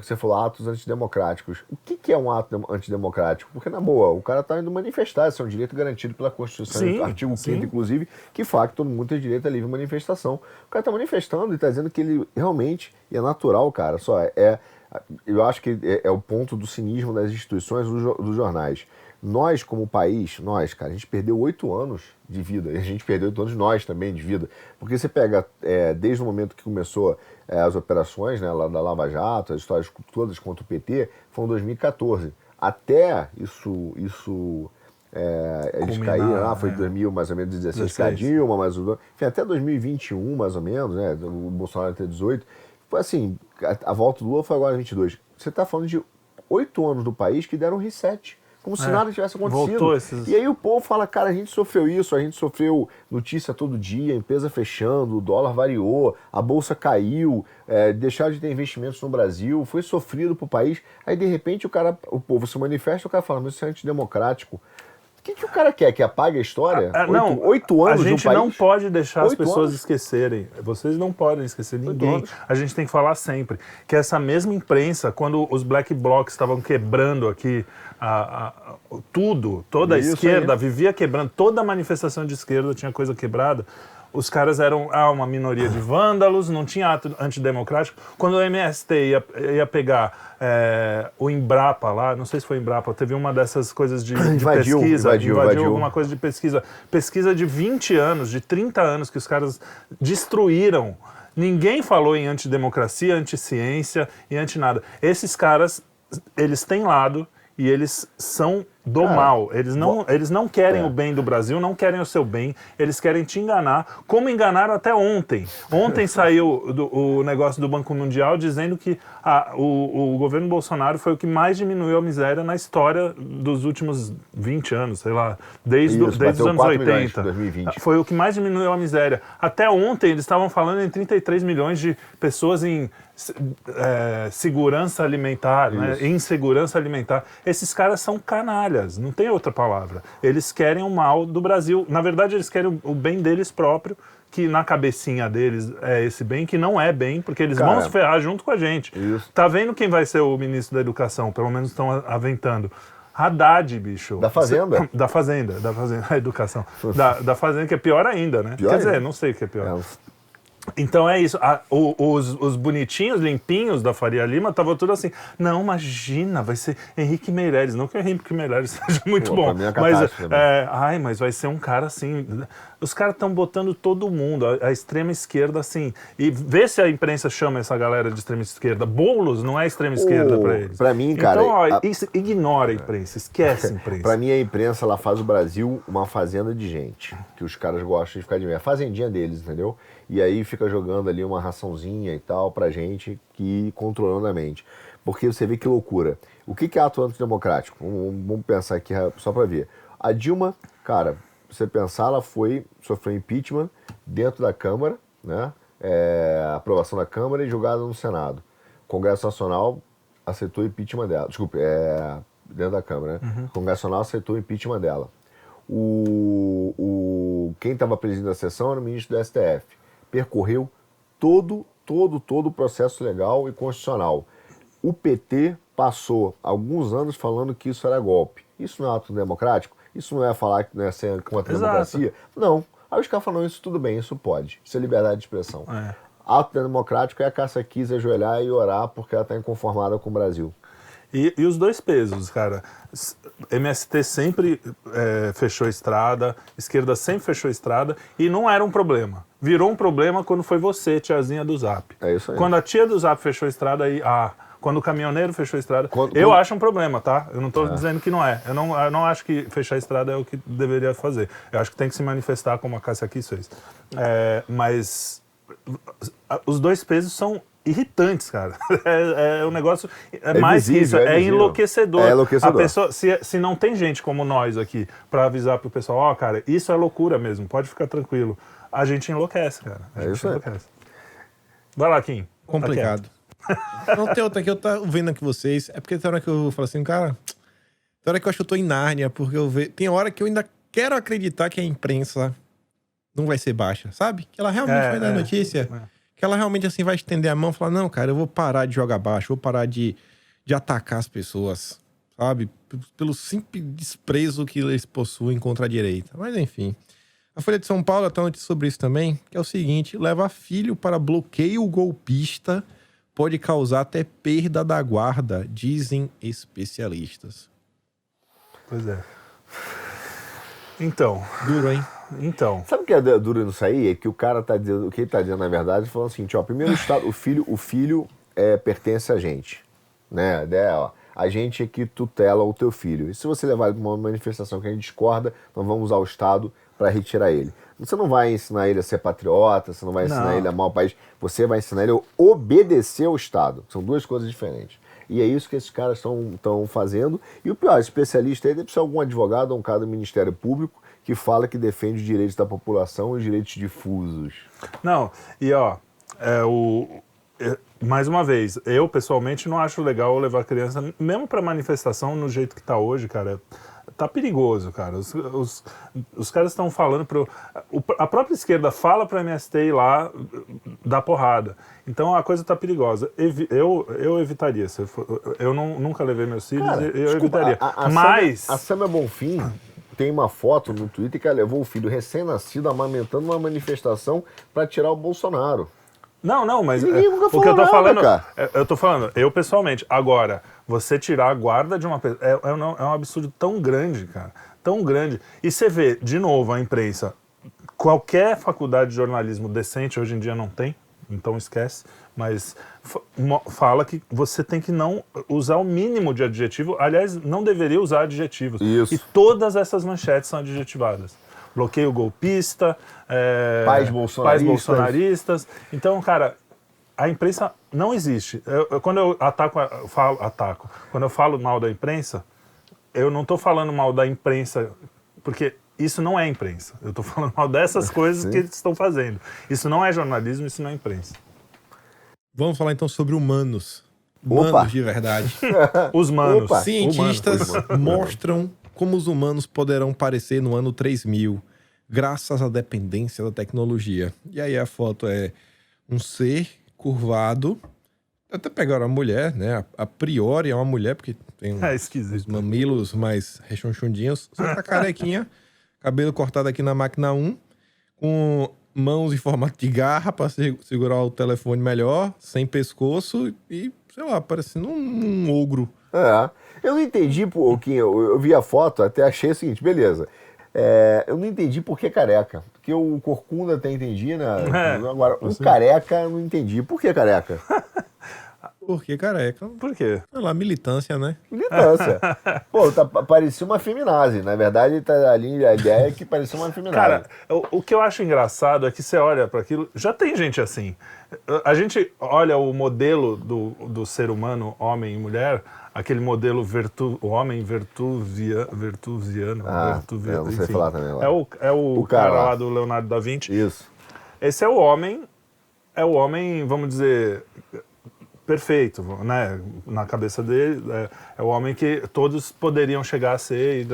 você falou atos antidemocráticos. O que é um ato antidemocrático? Porque, na boa, o cara está indo manifestar, isso é um direito garantido pela Constituição, artigo 5º, inclusive, que fala que todo mundo tem direito à livre manifestação. O cara está manifestando e está dizendo que ele realmente, e é natural, cara, eu acho que é o ponto do cinismo das instituições, dos jornais. Nós, como país, cara, a gente perdeu 8 anos de vida, e a gente perdeu 8 anos nós também de vida, porque você pega, desde o momento que começou as operações, né, lá da Lava Jato, as histórias todas contra o PT, foi em 2014. Até eles caíram, foi em 2000, mais ou menos, 16 com a Dilma, enfim, até 2021, mais ou menos, né, o Bolsonaro até 18, foi assim, a volta do Lula foi agora em 22. Você está falando de 8 anos do país que deram um reset. Como se nada tivesse acontecido. E aí o povo fala, cara, a gente sofreu isso, a gente sofreu notícia todo dia, empresa fechando, o dólar variou, a bolsa caiu, deixaram de ter investimentos no Brasil, foi sofrido pro país. Aí, de repente, o povo se manifesta, o cara fala, mas isso é antidemocrático. O que o cara quer? Que apague a história? 8 anos a gente de um país? não pode deixar as pessoas anos? esquecerem. Vocês não podem esquecer ninguém. A gente tem que falar sempre que essa mesma imprensa, quando os black blocs estavam quebrando aqui toda a esquerda vivia quebrando, toda a manifestação de esquerda tinha coisa quebrada. Os caras eram uma minoria de vândalos, não tinha ato antidemocrático. Quando o MST ia pegar o Embrapa lá, não sei se foi Embrapa, teve uma dessas coisas de pesquisa. Invadiu alguma coisa de pesquisa. Pesquisa de 20 anos, de 30 anos que os caras destruíram. Ninguém falou em antidemocracia, anticiência e antinada. Esses caras, eles têm lado e eles são do Cara, mal. Eles não querem o bem do Brasil, não querem o seu bem, eles querem te enganar, como enganaram até ontem. Ontem saiu o negócio do Banco Mundial dizendo que o governo Bolsonaro foi o que mais diminuiu a miséria na história dos últimos 20 anos, sei lá, desde os anos 80. 2020. Foi o que mais diminuiu a miséria. Até ontem eles estavam falando em 33 milhões de pessoas em segurança alimentar, né? Insegurança alimentar. Esses caras são canalhas, não tem outra palavra. Eles querem o mal do Brasil. Na verdade, eles querem o bem deles próprio, que na cabecinha deles é esse bem, que não é bem, porque eles vão se ferrar junto com a gente. Isso. Tá vendo quem vai ser o ministro da Educação? Pelo menos estão aventando. Haddad, bicho. Da Fazenda? Da Fazenda, a educação. Da Fazenda, que é pior ainda, né? Pior Quer dizer, ainda. não sei o que é pior. Então é isso, os bonitinhos, limpinhos da Faria Lima estavam tudo assim, não, imagina, vai ser Henrique Meirelles, não que o Henrique Meirelles seja muito bom, pra mim é mas, catástrofe, mas vai ser um cara assim, os caras estão botando todo mundo, a extrema esquerda assim, e vê se a imprensa chama essa galera de extrema esquerda. Boulos não é extrema esquerda pra eles. Pra mim, cara... Então, ó, ignora a imprensa, esquece a imprensa. Pra mim, a imprensa, ela faz o Brasil uma fazenda de gente, que os caras gostam de ficar de meio. É a fazendinha deles, entendeu? E aí fica jogando ali uma raçãozinha e tal pra gente, que controlando a mente. Porque você vê que loucura. O que é ato antidemocrático? Vamos pensar aqui só pra ver. A Dilma, cara, você pensar, ela sofreu impeachment dentro da Câmara, né? Aprovação da Câmara e julgada no Senado. O Congresso Nacional aceitou o impeachment dela. Desculpe, dentro da Câmara, né? O Congresso Nacional aceitou o impeachment dela. Quem estava presidindo a sessão era o ministro do STF. Percorreu todo o processo legal e constitucional. O PT passou alguns anos falando que isso era golpe. Isso não é ato democrático? Isso não é falar que não é ser contra a democracia? Não. Aí os caras falam, isso tudo bem, isso pode. Isso é liberdade de expressão. Ato democrático é a caça-quis ajoelhar e orar porque ela está inconformada com o Brasil. E os dois pesos, cara. MST sempre fechou estrada, esquerda sempre fechou estrada e não era um problema. Virou um problema quando foi você, tiazinha do Zap. É isso aí. Quando a tia do Zap fechou estrada, aí... Quando o caminhoneiro fechou a estrada... Eu acho um problema, tá? Eu não estou dizendo que não é. Eu não acho que fechar a estrada é o que deveria fazer. Eu acho que tem que se manifestar como a Cássia Kiss fez. Mas os dois pesos são irritantes, cara. O negócio mais visível, que isso, enlouquecedor. É enlouquecedor. A pessoa, se não tem gente como nós aqui para avisar pro pessoal, cara, isso é loucura mesmo, pode ficar tranquilo. A gente enlouquece, cara. A gente enlouquece. Vai lá, Kim. Complicado. Não tem outra que eu tô vendo aqui vocês. É porque tem hora que eu falo assim, cara, tem hora que eu acho que eu tô em Nárnia, porque tem hora que eu ainda quero acreditar que a imprensa não vai ser baixa, sabe? Que ela realmente vai dar notícia. Que ela realmente assim vai estender a mão e falar, não, cara, eu vou parar de jogar baixo, vou parar de atacar as pessoas, sabe? Pelo simples desprezo que eles possuem contra a direita. Mas enfim. A Folha de São Paulo tem uma notícia sobre isso também, que é o seguinte: levar filho para bloqueio golpista pode causar até perda da guarda, dizem especialistas. Pois é. Então. Duro, hein? Então. Sabe o que é duro nisso aí? É que o cara tá dizendo, o que ele tá dizendo na verdade, falando assim, primeiro o filho pertence a gente, né? A gente é que tutela o teu filho. E se você levar ele para uma manifestação que a gente discorda, nós vamos usar o Estado para retirar ele. Você não vai ensinar ele a ser patriota, você não vai ensinar ele a amar o país, você vai ensinar ele a obedecer ao Estado. São duas coisas diferentes. E é isso que esses caras estão fazendo. E o pior, especialista aí deve ser algum advogado ou um cara do Ministério Público que fala que defende os direitos da população e os direitos difusos. Não, e mais uma vez, eu pessoalmente não acho legal levar a criança, mesmo para manifestação no jeito que tá hoje, cara. Tá perigoso, cara. Os caras estão falando a própria esquerda fala pro MST ir lá dar porrada. Então a coisa tá perigosa. Eu evitaria. Eu nunca levei meus filhos, cara, eu evitaria. Mas a Samia Bonfim tem uma foto no Twitter que ela levou o filho recém-nascido amamentando uma manifestação para tirar o Bolsonaro. Não, mas ninguém nunca o que eu tô falou falando, nada, eu tô falando, eu pessoalmente, agora, você tirar a guarda de uma pessoa, é um absurdo tão grande, cara, tão grande. E você vê, de novo, a imprensa, qualquer faculdade de jornalismo decente hoje em dia não tem, então esquece, mas fala que você tem que não usar o mínimo de adjetivo, aliás, não deveria usar adjetivos. Isso. E todas essas manchetes são adjetivadas. Bloqueio golpista, Pais bolsonaristas. Então, cara, a imprensa não existe. Quando eu quando eu falo mal da imprensa, eu não estou falando mal da imprensa, porque isso não é imprensa. Eu estou falando mal dessas coisas que eles estão fazendo. Isso não é jornalismo, isso não é imprensa. Vamos falar então sobre humanos. Opa. Humanos de verdade. Os manos. Opa. Cientistas mostram como os humanos poderão parecer no ano 3000, graças à dependência da tecnologia. E aí a foto é um ser curvado. Até pegaram a mulher, né? A priori é uma mulher, porque tem Esquisito. os mamilos mais rechonchudinhos. Só tá carequinha, cabelo cortado aqui na máquina 1, com mãos em formato de garra para segurar o telefone melhor, sem pescoço e, sei lá, parecendo um ogro. Eu não entendi, eu vi a foto, até achei o seguinte, beleza. Eu não entendi por que careca. Porque o Corcunda até entendi, né? Agora, o careca eu não entendi. Por que careca? Por que careca? Por quê? Sei lá, militância, né? Militância. Pô, parecia uma feminazi. Na verdade, tá ali, a ideia é que parecia uma feminazi. Cara, o que eu acho engraçado é que você olha para aquilo, já tem gente assim. A gente olha o modelo do ser humano, homem e mulher, aquele modelo o homem vertusiano. Eu não sei falar também lá. É o cara lá do Leonardo da Vinci. Isso. Esse é o homem, vamos dizer, perfeito, né? Na cabeça dele, é o homem que todos poderiam chegar a ser.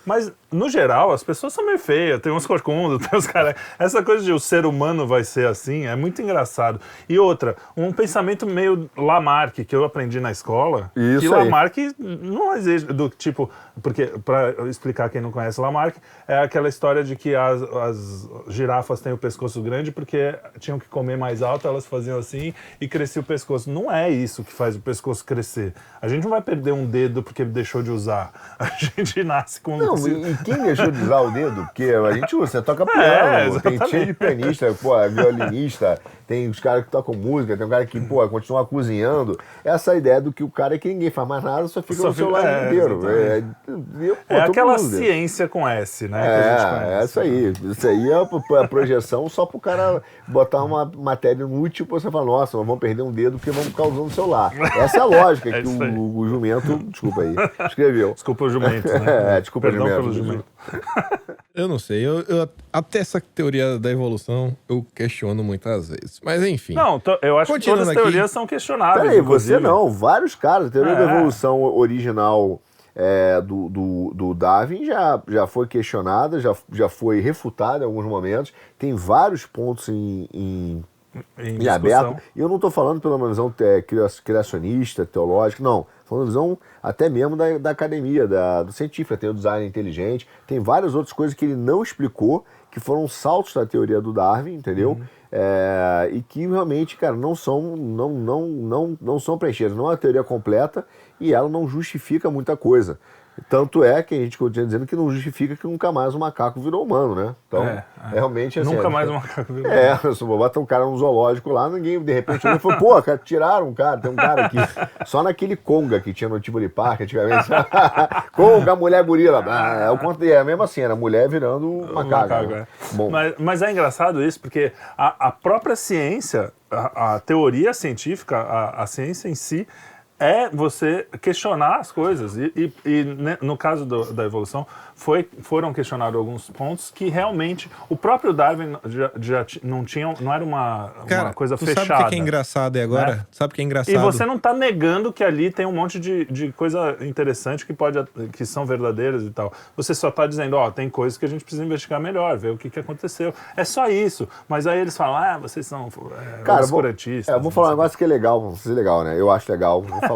Mas, no geral, as pessoas são meio feias, tem uns corcundos, tem uns caras... Essa coisa de o ser humano vai ser assim é muito engraçado. E outra, um pensamento meio Lamarck, que eu aprendi na escola, Isso que aí. Lamarck não exige, do tipo... Porque, para explicar quem não conhece Lamarck, é aquela história de que as girafas têm o pescoço grande porque tinham que comer mais alto, elas faziam assim e crescia o pescoço. Não é isso que faz o pescoço crescer. A gente não vai perder um dedo porque deixou de usar. A gente nasce com... Não, e quem deixou de usar o dedo? Porque a gente usa, você toca piano, tem cheio de pianista, violinista, tem os caras que tocam música, tem um cara que, continua cozinhando. Essa ideia do que o cara é que ninguém faz mais nada, só fica no celular inteiro. Aquela ciência com S, né? Que a gente conhece. Isso aí. Isso aí é a projeção só pro cara botar uma matéria inútil pra você falar, nossa, nós vamos perder um dedo porque vamos ficar usando o celular. Essa é a lógica que o jumento, desculpa aí, escreveu. Desculpa o jumento, né? Desculpa Perdão o pelo jumento. Eu não sei, até essa teoria da evolução eu questiono muitas vezes. Mas enfim. Não, eu acho que todas as teorias são questionáveis. Peraí, você inclusive. não, vários caras, a teoria da evolução original do Darwin já foi questionada, já foi refutada em alguns momentos, tem vários pontos em aberto. E eu não estou falando pela uma visão criacionista, teológica, não. Estou falando uma visão até mesmo da academia, do científico, tem o design inteligente, tem várias outras coisas que ele não explicou, que foram saltos da teoria do Darwin, entendeu? E que realmente, cara, não são preenchidas, não é uma teoria completa e ela não justifica muita coisa. Tanto é que a gente continua dizendo que não justifica que nunca mais o macaco virou humano, né? Então, realmente assim... Nunca mais o macaco virou humano. Se botar um cara no zoológico lá, ninguém, de repente, falou, pô, cara, tiraram um cara, tem um cara aqui. Só naquele Conga que tinha no Tivoli Park, antigamente. Conga, mulher gorila. É mesmo assim, era mulher virando macaco. Né? Bom. Mas é engraçado isso, porque a própria ciência, a teoria científica, a ciência em si, é você questionar as coisas. E no caso da evolução, foram questionados alguns pontos que realmente o próprio Darwin já não era uma coisa fechada. Sabe o que é engraçado aí agora? Né? Sabe o que é engraçado? E você não está negando que ali tem um monte de coisa interessante que são verdadeiras e tal. Você só está dizendo, tem coisas que a gente precisa investigar melhor, ver o que aconteceu. É só isso. Mas aí eles falam, vocês são obscurantistas. Eu vou falar um negócio que é legal, não sei se é legal, né? Eu acho legal, vou falar.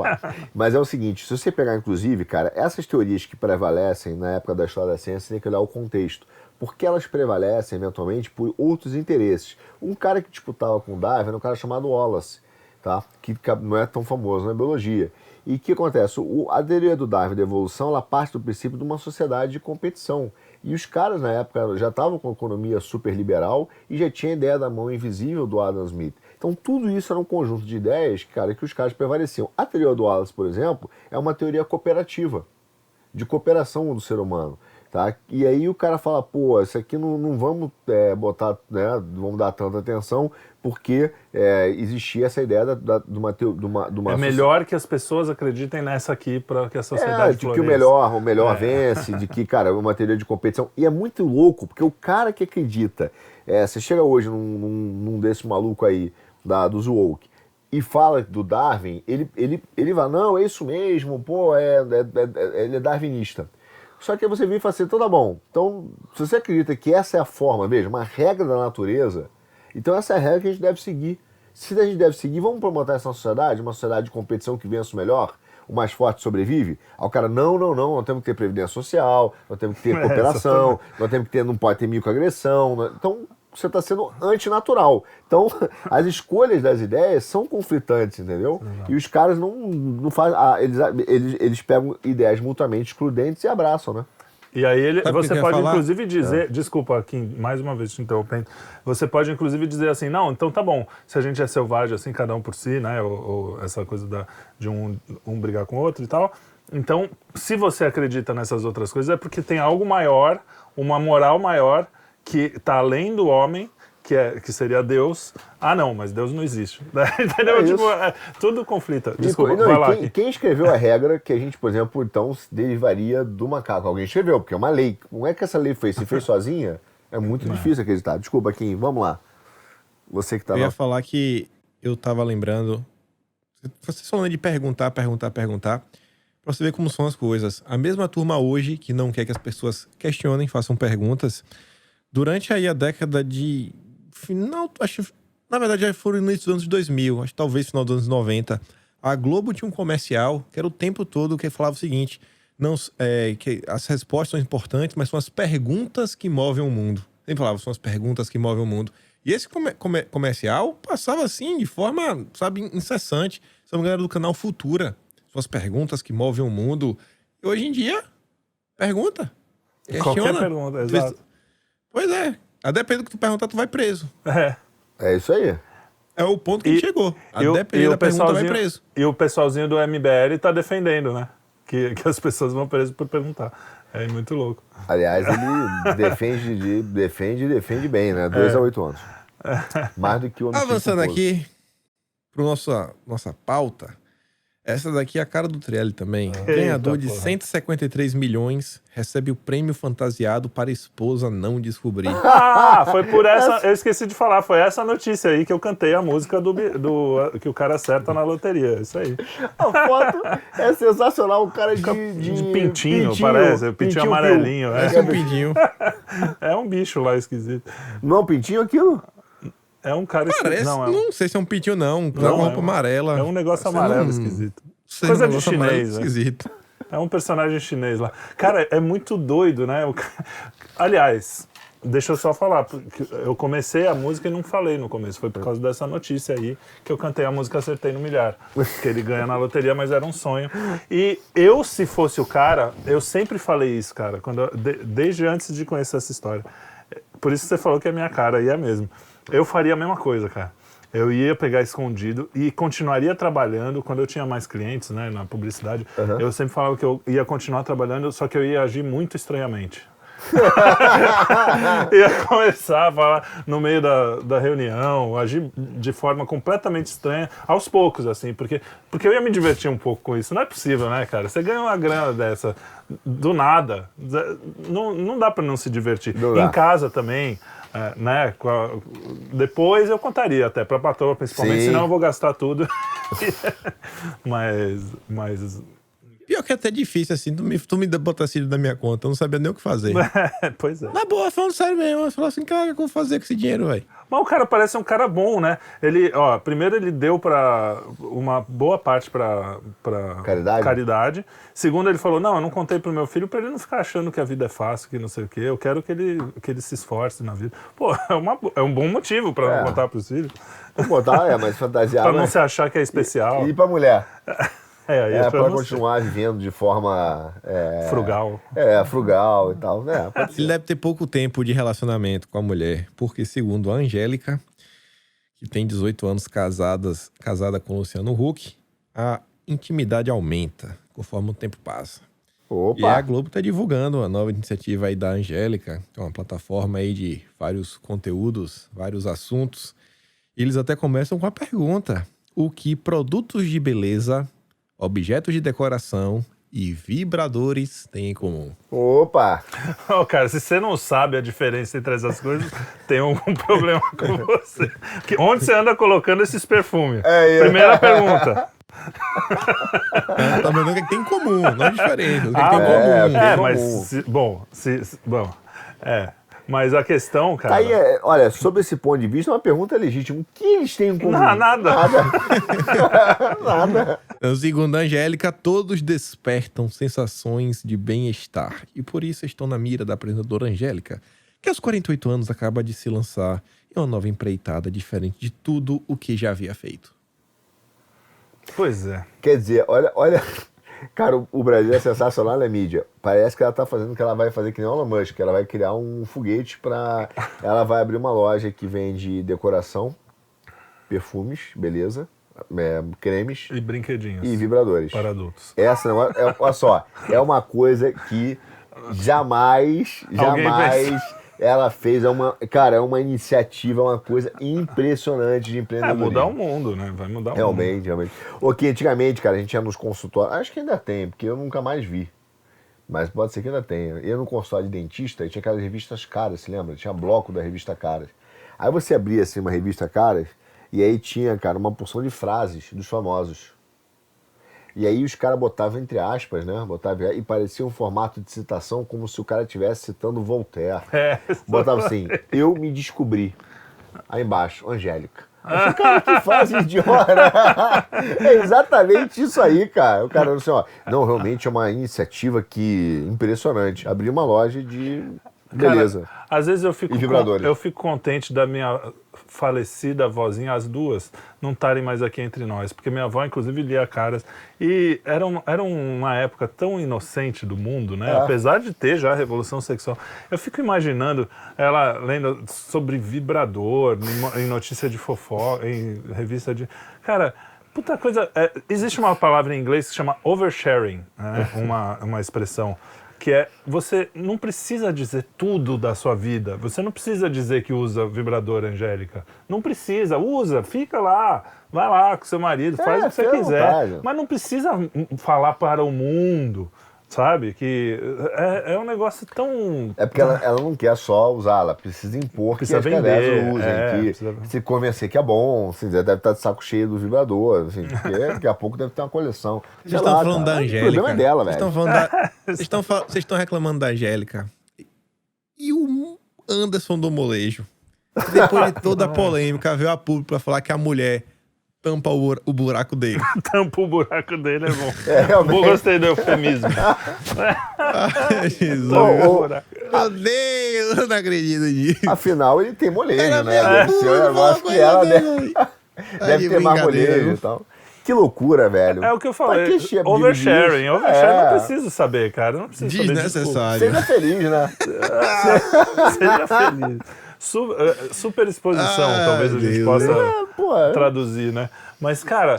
Mas é o seguinte, se você pegar, inclusive, cara, essas teorias que prevalecem na época da história da ciência, você tem que olhar o contexto. Porque elas prevalecem, eventualmente, por outros interesses. Um cara que disputava com o Darwin era um cara chamado Wallace, tá? Que não é tão famoso na biologia. E o que acontece? A teoria do Darwin da evolução, ela parte do princípio de uma sociedade de competição. E os caras, na época, já estavam com a economia super liberal e já tinha a ideia da mão invisível do Adam Smith. Então, tudo isso era um conjunto de ideias, cara, que os caras prevaleciam. A teoria do Wallace, por exemplo, é uma teoria cooperativa, de cooperação do ser humano. Tá? E aí o cara fala, pô, isso aqui não vamos botar, né, vamos dar tanta atenção, porque existia essa ideia de uma é melhor que as pessoas acreditem nessa aqui para que a sociedade de que o melhor vence, de que, cara, é uma teoria de competição. E é muito louco, porque o cara que acredita, você chega hoje num desse maluco aí, dos woke, e fala do Darwin, ele vai, não, é isso mesmo, pô, ele é darwinista. Só que aí você vem e fala assim, então tá bom. Então, se você acredita que essa é a forma mesmo, uma regra da natureza, então essa é a regra que a gente deve seguir. Se a gente deve seguir, vamos promover essa sociedade, uma sociedade de competição que vença o melhor, o mais forte sobrevive? Aí o cara, não, nós temos que ter previdência social, nós temos que ter cooperação, nós temos que ter, não pode ter microagressão. Então, você está sendo antinatural. Então, as escolhas das ideias são conflitantes, entendeu? E os caras não fazem. Eles pegam ideias mutuamente excludentes e abraçam, né? E aí você pode inclusive dizer, É. desculpa, Kim, mais uma vez te interrompendo, você pode inclusive dizer assim, não, então tá bom, se a gente é selvagem assim, cada um por si, né, ou essa coisa de um brigar com o outro e tal, então, se você acredita nessas outras coisas, é porque tem algo maior, uma moral maior, que está além do homem, que seria Deus. Ah, não, mas Deus não existe. Entendeu? Tipo, tudo conflita. Desculpa, vai lá. Quem escreveu a regra que a gente, por exemplo, então, derivaria do macaco? Alguém escreveu, porque é uma lei. Como é que essa lei fez? Se fez sozinha, é muito difícil acreditar. Desculpa, Kim, vamos lá. Você que tá lá. Eu ia falar que eu tava lembrando... Vocês falando de perguntar, pra você ver como são as coisas. A mesma turma hoje, que não quer que as pessoas questionem, façam perguntas... Durante aí a década de... Final, acho, na verdade, já foram no início dos anos 2000, acho que talvez final dos anos 90. A Globo tinha um comercial que era o tempo todo que falava o seguinte, que as respostas são importantes, mas são as perguntas que movem o mundo. Sempre falava, são as perguntas que movem o mundo. E esse comercial passava assim, de forma, sabe, incessante. Se não me engano, era do canal Futura. São as perguntas que movem o mundo. E hoje em dia, pergunta. Qualquer pergunta, exato. Pois é. A depender do que tu perguntar, tu vai preso. É isso aí. É o ponto que a gente chegou. A depender da pergunta, vai preso. E o pessoalzinho do MBL tá defendendo, né? Que as pessoas vão preso por perguntar. É muito louco. Aliás, ele defende bem, né? 2 a 8 anos. Mais do que o homem. Avançando aqui pro nossa pauta. Essa daqui é a cara do Trielli também. Ganhador de 153 milhões recebe o prêmio fantasiado para a esposa não descobrir. Ah, foi por essa... Eu esqueci de falar. Foi essa notícia aí que eu cantei a música que o cara acerta na loteria. Isso aí. A foto é sensacional. O cara de pintinho, parece. O pintinho amarelinho. Parece um pintinho. É um bicho lá esquisito. Não é um pintinho aquilo? É um cara esquisito. Não sei se é um pintinho, não. Tá com roupa amarela. É um negócio amarelo esquisito. Coisa de chinês, né? Esquisito. É um personagem chinês lá. Cara, é muito doido, né? Aliás, deixa eu só falar. Porque eu comecei a música e não falei no começo. Foi por causa dessa notícia aí que eu cantei a música Acertei no Milhar. Que ele ganha na loteria, mas era um sonho. E eu, se fosse o cara, eu sempre falei isso, cara. Desde antes de conhecer essa história. Por isso que você falou que é minha cara, e é mesmo. Eu faria a mesma coisa, cara. Eu ia pegar escondido e continuaria trabalhando quando eu tinha mais clientes, né, na publicidade. Uhum. Eu sempre falava que eu ia continuar trabalhando, só que eu ia agir muito estranhamente. Ia começar a falar no meio da reunião, agir de forma completamente estranha, aos poucos, assim, porque eu ia me divertir um pouco com isso. Não é possível, né, cara? Você ganha uma grana dessa do nada. Não dá pra não se divertir. Em casa também. Né? Depois eu contaria até pra patroa, principalmente, senão eu vou gastar tudo. mas pior que é até difícil, assim, tu me botasse na minha conta, eu não sabia nem o que fazer. Pois é. Na boa, falando sério mesmo, eu falava assim, cara, o que eu vou fazer com esse dinheiro, velho? Mas o cara parece um cara bom, né? Primeiro ele deu uma boa parte pra caridade. Segundo, ele falou, não, eu não contei pro meu filho pra ele não ficar achando que a vida é fácil, que não sei o quê. Eu quero que ele se esforce na vida. Pô, é um bom motivo pra não contar pros filhos. Vou botar, mas fantasiado. Pra não se achar que é especial. E pra mulher? Aí pra continuar vivendo de forma... frugal. Frugal e tal. Pode ser. Ele deve ter pouco tempo de relacionamento com a mulher, porque segundo a Angélica, que tem 18 anos casada com o Luciano Huck, a intimidade aumenta conforme o tempo passa. Opa! E a Globo tá divulgando a nova iniciativa aí da Angélica, que é uma plataforma aí de vários conteúdos, vários assuntos. E eles até começam com a pergunta: o que produtos de beleza, objetos de decoração e vibradores têm em comum? Opa! Cara, se você não sabe a diferença entre essas coisas, tem algum problema com você. Onde você anda colocando esses perfumes? Primeira pergunta. Tá vendo o que tem em comum, não é diferente. O que tem em comum. Mas a questão, cara... Aí, olha, sobre esse ponto de vista, é uma pergunta legítima. O que eles têm em comum? Nada. Nada. Segundo a Angélica, todos despertam sensações de bem-estar. E por isso estão na mira da apresentadora Angélica, que aos 48 anos acaba de se lançar em uma nova empreitada diferente de tudo o que já havia feito. Pois é. Quer dizer, olha... Cara, o Brasil é sensacional na mídia. Parece que ela tá fazendo o que ela vai fazer que nem o Elon Musk. Ela vai criar um foguete pra... Ela vai abrir uma loja que vende decoração, perfumes, beleza, cremes... E brinquedinhos. E vibradores. Para adultos. Essa, olha só, é uma coisa que jamais ela fez. É uma iniciativa, uma coisa impressionante de empreendedorismo. Mudar o mundo, né? Vai mudar o mundo. Realmente. Ok, antigamente, cara, a gente ia nos consultórios, acho que ainda tem, porque eu nunca mais vi. Mas pode ser que ainda tenha. Ia no consultório de dentista e tinha aquelas revistas Caras, se lembra? Tinha bloco da revista Caras. Aí você abria assim uma revista Caras e aí tinha, cara, uma porção de frases dos famosos. E aí os caras botavam entre aspas, né? E parecia um formato de citação como se o cara estivesse citando Voltaire. Botava assim, eu me descobri. Aí embaixo, Angélica. Esse cara, que frase idiota. É exatamente isso aí, cara. O cara assim, ó, não, realmente é uma iniciativa que impressionante. Abri uma loja de beleza. Cara, às vezes eu fico contente da minha falecida avózinha, as duas, não estarem mais aqui entre nós, porque minha avó, inclusive, lia Caras, e era uma época tão inocente do mundo, né? Apesar de ter já a revolução sexual. Eu fico imaginando ela lendo sobre vibrador, em notícia de fofoca, em revista de... Cara, puta coisa... existe uma palavra em inglês que se chama oversharing, né? uma expressão, que é, você não precisa dizer tudo da sua vida. Você não precisa dizer que usa vibrador, Angélica. Não precisa, usa, fica lá. Vai lá com seu marido, faz o que você quiser. Vontade. Mas não precisa falar para o mundo, sabe? Que é um negócio tão... É porque ela não quer só usar, ela precisa impor que as caras usem, se convencer que é bom, assim, deve estar de saco cheio do vibrador, assim, porque daqui a pouco deve ter uma coleção. Vocês estão falando da Angélica. O problema é dela, velho. Vocês estão reclamando da Angélica. E o Anderson do Molejo? Depois de toda a polêmica, veio a público pra falar que a mulher tampa o buraco dele. Tampa o buraco dele, é bom. Realmente. Gostei do eufemismo. Ai, Jesus. Meu Deus, eu não acredito nisso. Afinal, ele tem molejo, né? Era Eu acho que ela deve ter mais molejo e tal. Que loucura, velho. É o que eu falei. Oversharing. Oversharing, não preciso saber, cara. Não preciso saber. Desnecessário. Seja feliz, né? Seja feliz. Super exposição, talvez a gente possa traduzir, né? Mas, cara,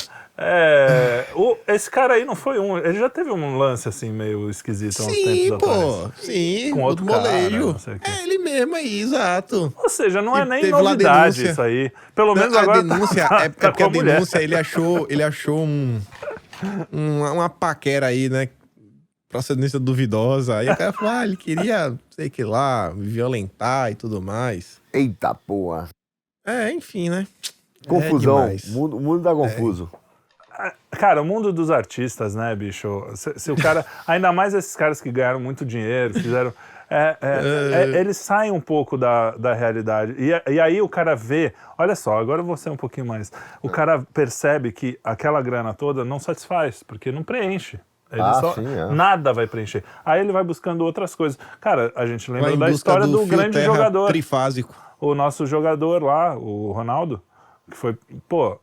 esse cara aí não foi ele já teve um lance assim meio esquisito há uns tempos atrás. Sim, com outro molejo. Não sei o quê. É ele mesmo aí, exato. Ou seja, não é E nem teve lá novidade denúncia. isso aí. Pelo menos A agora denúncia tá é porque com a mulher. denúncia ele achou uma paquera aí, né? Procedência duvidosa. Aí o cara falou, ele queria, sei que lá, violentar e tudo mais. Eita porra. Enfim, né? Confusão. demais. O mundo tá confuso. Cara, o mundo dos artistas, né, bicho? Se o cara... Ainda mais esses caras que ganharam muito dinheiro, fizeram... eles saem um pouco da realidade. E aí o cara vê... Olha só, agora eu vou ser um pouquinho mais... O cara percebe que aquela grana toda não satisfaz, porque não preenche. Nada vai preencher. Aí ele vai buscando outras coisas. Cara, a gente lembra da história do grande jogador. Trifásico. O nosso jogador lá, o Ronaldo, que foi... Pô...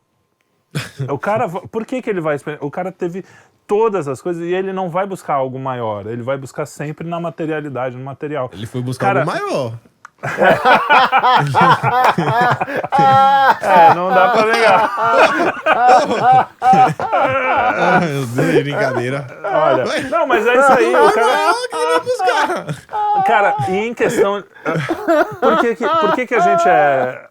O cara... Por que ele vai... O cara teve todas as coisas, e ele não vai buscar algo maior, ele vai buscar sempre na materialidade, no material. Ele foi buscar algo maior. Não dá pra negar. Meu Deus, brincadeira. Olha, não, mas é isso aí, o cara... Vai buscar. Cara, e em questão... Por que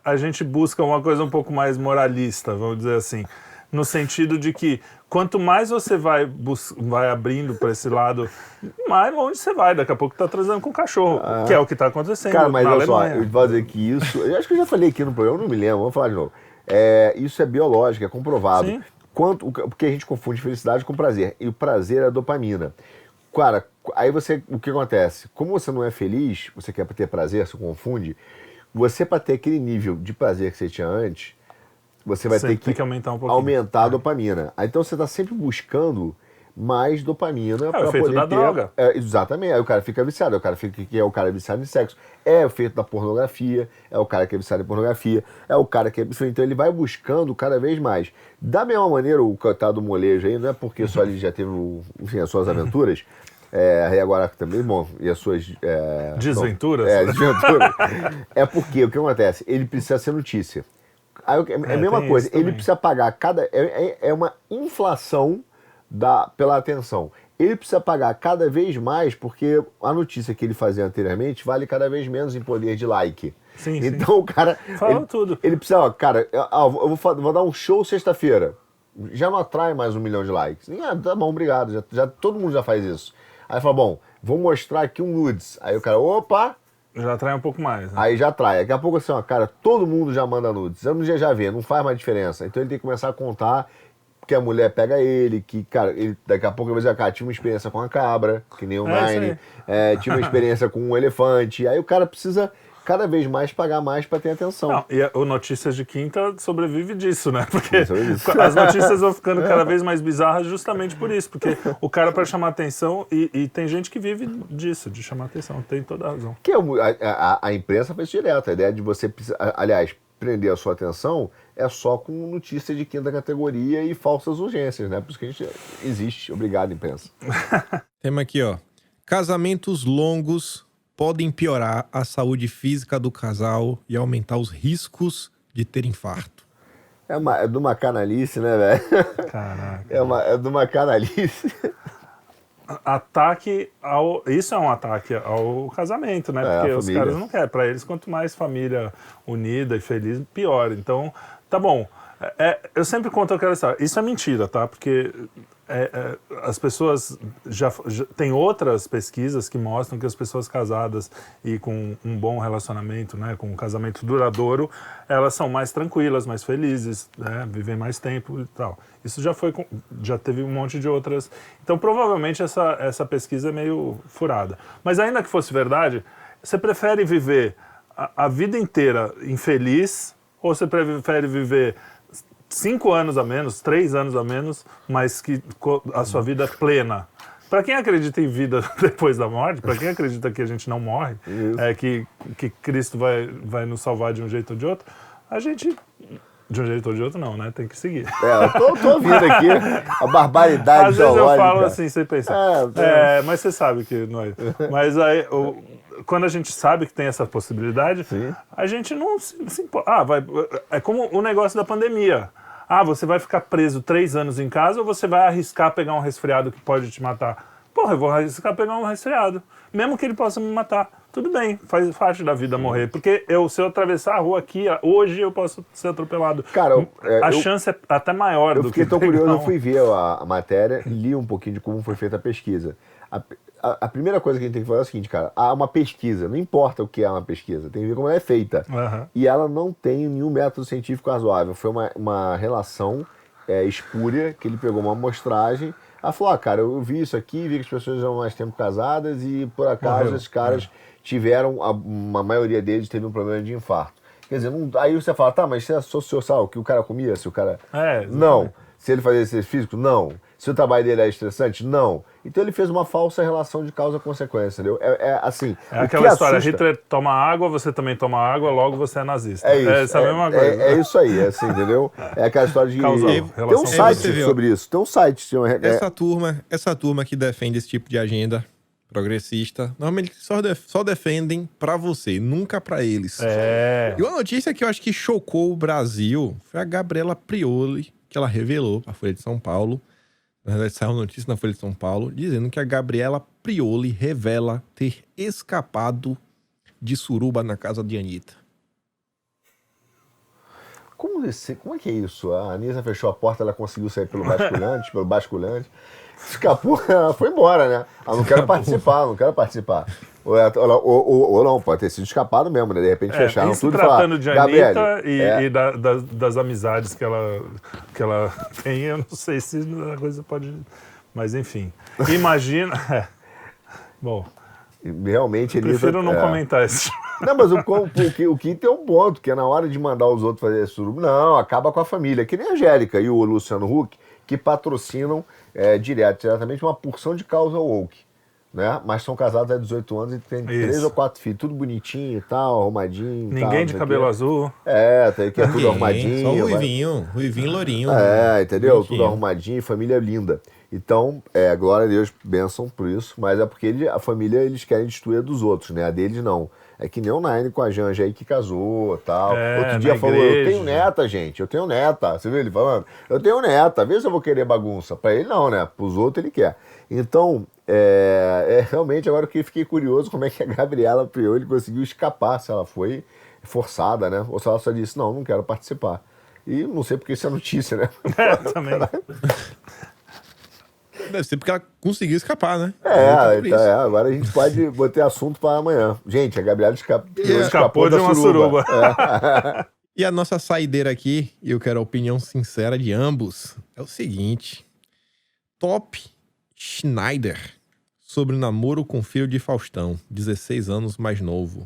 a gente busca uma coisa um pouco mais moralista, vamos dizer assim? No sentido de que quanto mais você vai abrindo para esse lado, mais longe você vai. Daqui a pouco tá transando com o cachorro, que é o que tá acontecendo. Cara, mas na olha só, Alemanha. eu vou dizer que isso... Eu acho que eu já falei aqui no programa, eu não me lembro, vamos falar de novo. Isso é biológico, é comprovado. Sim. Porque a gente confunde felicidade com prazer. E o prazer é a dopamina. Cara, aí o que acontece? Como você não é feliz, você quer ter prazer, você confunde, você para ter aquele nível de prazer que você tinha antes, você vai ter que aumentar um pouquinho. aumentar a dopamina. Aí, então você está sempre buscando mais dopamina para o efeito poder da ter... droga. Exatamente. Aí o cara fica viciado. O cara é viciado em sexo. É o efeito da pornografia. É o cara que é viciado em pornografia. É o cara que é viciado. Então ele vai buscando cada vez mais. Da mesma maneira, o coitado do molejo aí, não é porque só ele já teve, enfim, as suas aventuras. E agora também, bom, e as suas... Desventuras? Desventuras. É porque o que acontece? Ele precisa ser notícia. Aí, é a mesma coisa, ele precisa pagar é uma inflação pela atenção. Ele precisa pagar cada vez mais porque a notícia que ele fazia anteriormente vale cada vez menos em poder de like. Sim, então o cara... Fala tudo. Ele precisa, cara, eu vou dar um show sexta-feira. Já não atrai mais 1 milhão de likes. Tá bom, obrigado, já, todo mundo já faz isso. Aí fala, bom, vou mostrar aqui um nudes. Aí o cara, opa... Já atrai um pouco mais, né? Aí já atrai. Daqui a pouco assim, ó, cara, todo mundo já manda nudes. Eu já vê, não faz mais diferença. Então ele tem que começar a contar que a mulher pega ele, que, cara, daqui a pouco ele vai dizer, cara, tive uma experiência com a cabra, que nem o Nine, tive uma experiência com um elefante. Aí o cara precisa cada vez mais pagar mais para ter atenção. Não, e o Notícias de Quinta sobrevive disso, né? Porque as notícias vão ficando cada vez mais bizarras justamente por isso. Porque o cara, para chamar atenção, e tem gente que vive disso, de chamar atenção, tem toda a razão. Que a imprensa faz direto, a ideia de você, aliás, prender a sua atenção é só com notícia de quinta categoria e falsas urgências, né? Por isso que a gente existe. Obrigado, imprensa. Temos aqui, ó. Casamentos longos podem piorar a saúde física do casal e aumentar os riscos de ter infarto. É de uma canalice, né, velho? Caraca. É de uma canalice. Isso é um ataque ao casamento, né? Porque os caras não querem. Para eles, quanto mais família unida e feliz, pior. Então, tá bom. Eu sempre conto aquela história. Isso é mentira, tá? Porque as pessoas já tem outras pesquisas que mostram que as pessoas casadas e com um bom relacionamento, né, com um casamento duradouro, elas são mais tranquilas, mais felizes, né, vivem mais tempo e tal. Isso já teve um monte de outras. Então, provavelmente essa pesquisa é meio furada. Mas ainda que fosse verdade, você prefere viver a vida inteira infeliz ou você prefere viver 5 anos a menos, 3 anos a menos, mas que a sua vida é plena? Para quem acredita em vida depois da morte, para quem acredita que a gente não morre, que Cristo vai nos salvar de um jeito ou de outro, a gente... De um jeito ou de outro não, né? Tem que seguir. Eu tô ouvindo aqui a barbaridade às vezes ideológica. eu falo assim, sem pensar. Mas você sabe que não é. Mas aí, quando a gente sabe que tem essa possibilidade, a gente não se importa. É como o negócio da pandemia. Você vai ficar preso 3 anos em casa ou você vai arriscar pegar um resfriado que pode te matar? Porra, eu vou arriscar pegar um resfriado. Mesmo que ele possa me matar. Tudo bem, faz parte da vida morrer. Porque se eu atravessar a rua aqui, hoje eu posso ser atropelado. Cara, a chance é até maior do que... Eu fiquei tão curioso, eu fui ver a matéria, li um pouquinho de como foi feita a pesquisa. A primeira coisa que a gente tem que fazer é o seguinte, cara. Há uma pesquisa, não importa o que é uma pesquisa, tem que ver como ela é feita. E ela não tem nenhum método científico razoável. Foi uma relação espúria, que ele pegou uma amostragem. Ela falou, cara, eu vi isso aqui, vi que as pessoas eram mais tempo casadas e por acaso esses caras tiveram, uma maioria deles teve um problema de infarto. Quer dizer, aí você fala, tá, mas você associou, sabe, o que o cara comia, se o cara... Não. se ele fazia exercício físico? Não. Se o trabalho dele é estressante? Não. Então ele fez uma falsa relação de causa-consequência, entendeu? Assim... É aquela história, Hitler toma água, você também toma água, logo você é nazista. É isso. Essa é a mesma coisa. É isso aí, é assim, entendeu? É aquela história de... Causal, Tem um site sobre isso, tem um site. Essa turma que defende esse tipo de agenda progressista, normalmente só defendem pra você, nunca pra eles. E uma notícia que eu acho que chocou o Brasil foi a Gabriela Prioli, que ela revelou pra Folha de São Paulo. Na verdade, saiu uma notícia na Folha de São Paulo dizendo que a Gabriela Prioli revela ter escapado de suruba na casa de Anitta. Como é que é isso? A Anissa fechou a porta, ela conseguiu sair pelo basculante. Escapou, ela foi embora, né? Ela não quero participar. Ou não, pode ter sido escapado mesmo, né? De repente fecharam tudo e falaram... Se tratando de Anitta e das amizades que ela tem, eu não sei se a coisa pode... Mas enfim, imagina... Bom, realmente eu prefiro não comentar isso. Não, mas o que tem um ponto, que é na hora de mandar os outros fazer suruba, não, acaba com a família. Que nem a Angélica e o Luciano Huck, que patrocinam diretamente uma porção de causa woke, né? Mas são casados há 18 anos e tem 3 ou 4 filhos, tudo bonitinho e tal, arrumadinho. Ninguém de cabelo azul. Que é tudo arrumadinho. Só ruivinho, lourinho. Entendeu? Bonitinho. Tudo arrumadinho, família linda. Então, glória a Deus, bênção por isso, mas é porque a família eles querem destruir a dos outros, né? A deles não. É que nem o Nine com a Janja aí que casou e tal. Outro dia falou, eu tenho neta, gente, eu tenho neta. Você viu ele falando? Eu tenho neta, vê se eu vou querer bagunça. Pra ele não, né? Pros outros ele quer. Então, realmente, agora eu fiquei curioso como é que a Gabriela Prioli conseguiu escapar, se ela foi forçada, né? Ou se ela só disse, não quero participar. E não sei porque isso é notícia, né? Também. Deve ser porque ela conseguiu escapar, né? Agora a gente pode botar assunto para amanhã. Gente, a Gabriela escapou de uma suruba. E a nossa saideira aqui, e eu quero a opinião sincera de ambos, é o seguinte. Top Schneider sobre o namoro com filho de Faustão, 16 anos mais novo.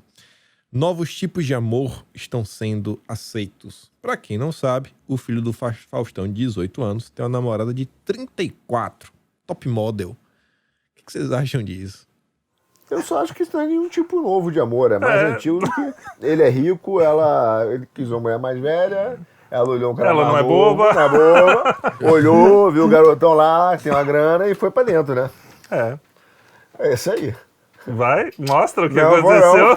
Novos tipos de amor estão sendo aceitos. Pra quem não sabe, o filho do Faustão, de 18 anos, tem uma namorada de 34. Top model. O que vocês acham disso? Eu só acho que isso não é nenhum tipo novo de amor. É mais antigo do que... Ele é rico, ele quis uma mulher mais velha, ela olhou um cara Ela não é novo, boba. Não é boba. Olhou, viu o garotão lá, tem uma grana e foi pra dentro, né? É isso aí. Vai, mostra o que aconteceu.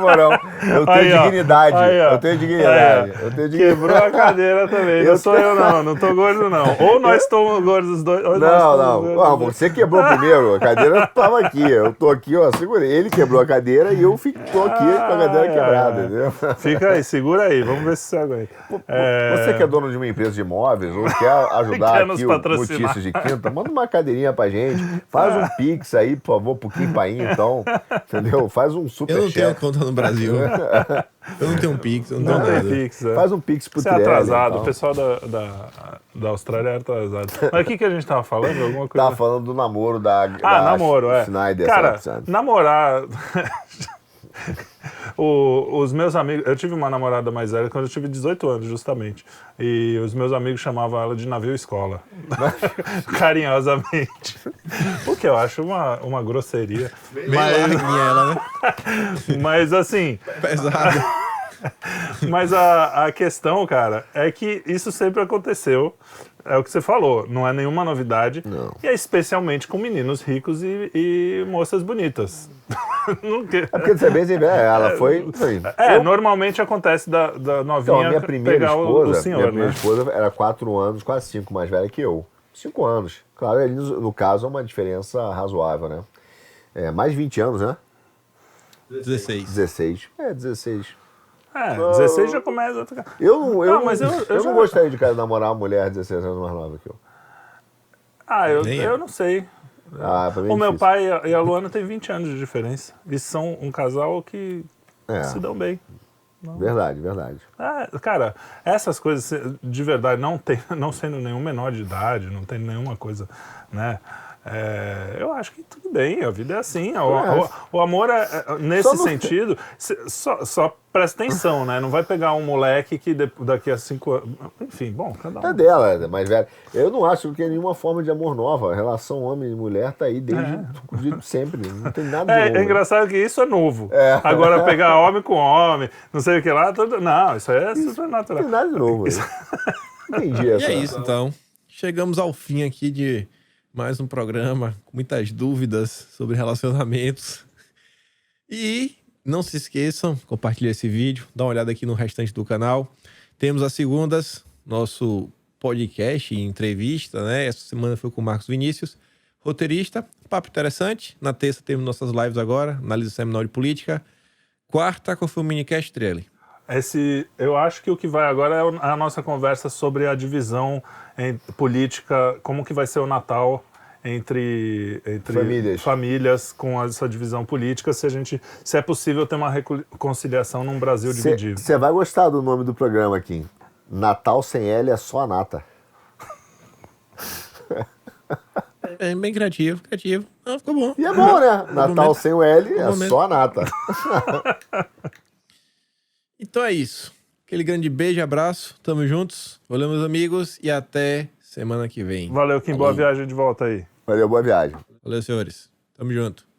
Morão. Eu tenho dignidade. Eu tenho dignidade. Quebrou a cadeira também. Não sou eu, não tô gordo, não. Ou nós estamos gordos os dois. Não. Você quebrou primeiro. A cadeira estava aqui. Eu tô aqui, ó. Segurei. Ele quebrou a cadeira e eu tô aqui com a cadeira quebrada. Entendeu? Fica aí, segura aí. Vamos ver se você aguenta. Você que é dono de uma empresa de imóveis ou quer ajudar quer aqui nos o patrocinar. Notícias de Quinta, manda uma cadeirinha pra gente. Faz um pix aí, por favor, pro Kim Paim, então. Entendeu? Faz um super Eu não tenho conta no Brasil. Eu não tenho um pix, eu não tenho nada. Pix, Faz um pix pro Você é Trelli, atrasado, então. o pessoal da Austrália é atrasado. Mas o que a gente tava falando? Alguma coisa? Tava falando do namoro da namoro, Schneider. Cara, sabe? namorar... Os meus amigos... Eu tive uma namorada mais velha quando eu tive 18 anos, justamente. E os meus amigos chamavam ela de navio escola. Carinhosamente. O que eu acho uma grosseria. Meio larguinha ela, né? Mas assim... Pesado. Mas a questão, cara, é que isso sempre aconteceu. É o que você falou, não é nenhuma novidade. Não. E é especialmente com meninos ricos e moças bonitas. É porque você bem ela foi... Normalmente acontece da novinha Então, a minha primeira pegar esposa, o senhor, minha primeira né? esposa era 4 anos, quase 5 mais velha que eu. 5 anos. Claro, ali no caso é uma diferença razoável, né? Mais 20 anos, né? 16. 16. 16. 16 já começa a tocar. Eu já... não gostaria de namorar uma mulher 16 anos mais nova que eu. Eu não sei. Pra mim é O meu difícil. pai e a Luana têm 20 anos de diferença. E são um casal que se dão bem. Verdade. Cara, essas coisas, de verdade, não sendo nenhum menor de idade, não tem nenhuma coisa, né? Eu acho que tudo bem, a vida é assim. O amor nesse sentido, só presta atenção, né? Não vai pegar um moleque que daqui a 5 anos. Enfim, bom, cada um. É dela, é mais velha. Eu não acho que é nenhuma forma de amor nova. A relação homem e mulher tá aí desde sempre. Não tem nada de novo. É engraçado que isso é novo. Agora pegar homem com homem, não sei o que lá, não, isso é super natural. Não tem nada de novo. Entendi essa. E é isso, então. Chegamos ao fim aqui de mais um programa com muitas dúvidas sobre relacionamentos. E não se esqueçam, compartilhe esse vídeo, dá uma olhada aqui no restante do canal. Temos as segundas, nosso podcast e entrevista, né? Essa semana foi com o Marcos Vinícius, roteirista, papo interessante. Na terça temos nossas lives agora, análise seminal de política. Quarta, qual foi o minicast, Trelli? Eu acho que o que vai agora é a nossa conversa sobre a divisão política, como que vai ser o Natal entre famílias com essa divisão política, se é possível ter uma reconciliação num Brasil dividido. Você vai gostar do nome do programa aqui. Natal sem L é só a nata. É bem criativo. Não, ficou bom. E é bom, né? Natal sem o L é só a nata. Então é isso. Aquele grande beijo e abraço. Tamo juntos. Valeu, meus amigos. E até semana que vem. Valeu, Kim. Boa viagem de volta aí. Valeu, boa viagem. Valeu, senhores. Tamo junto.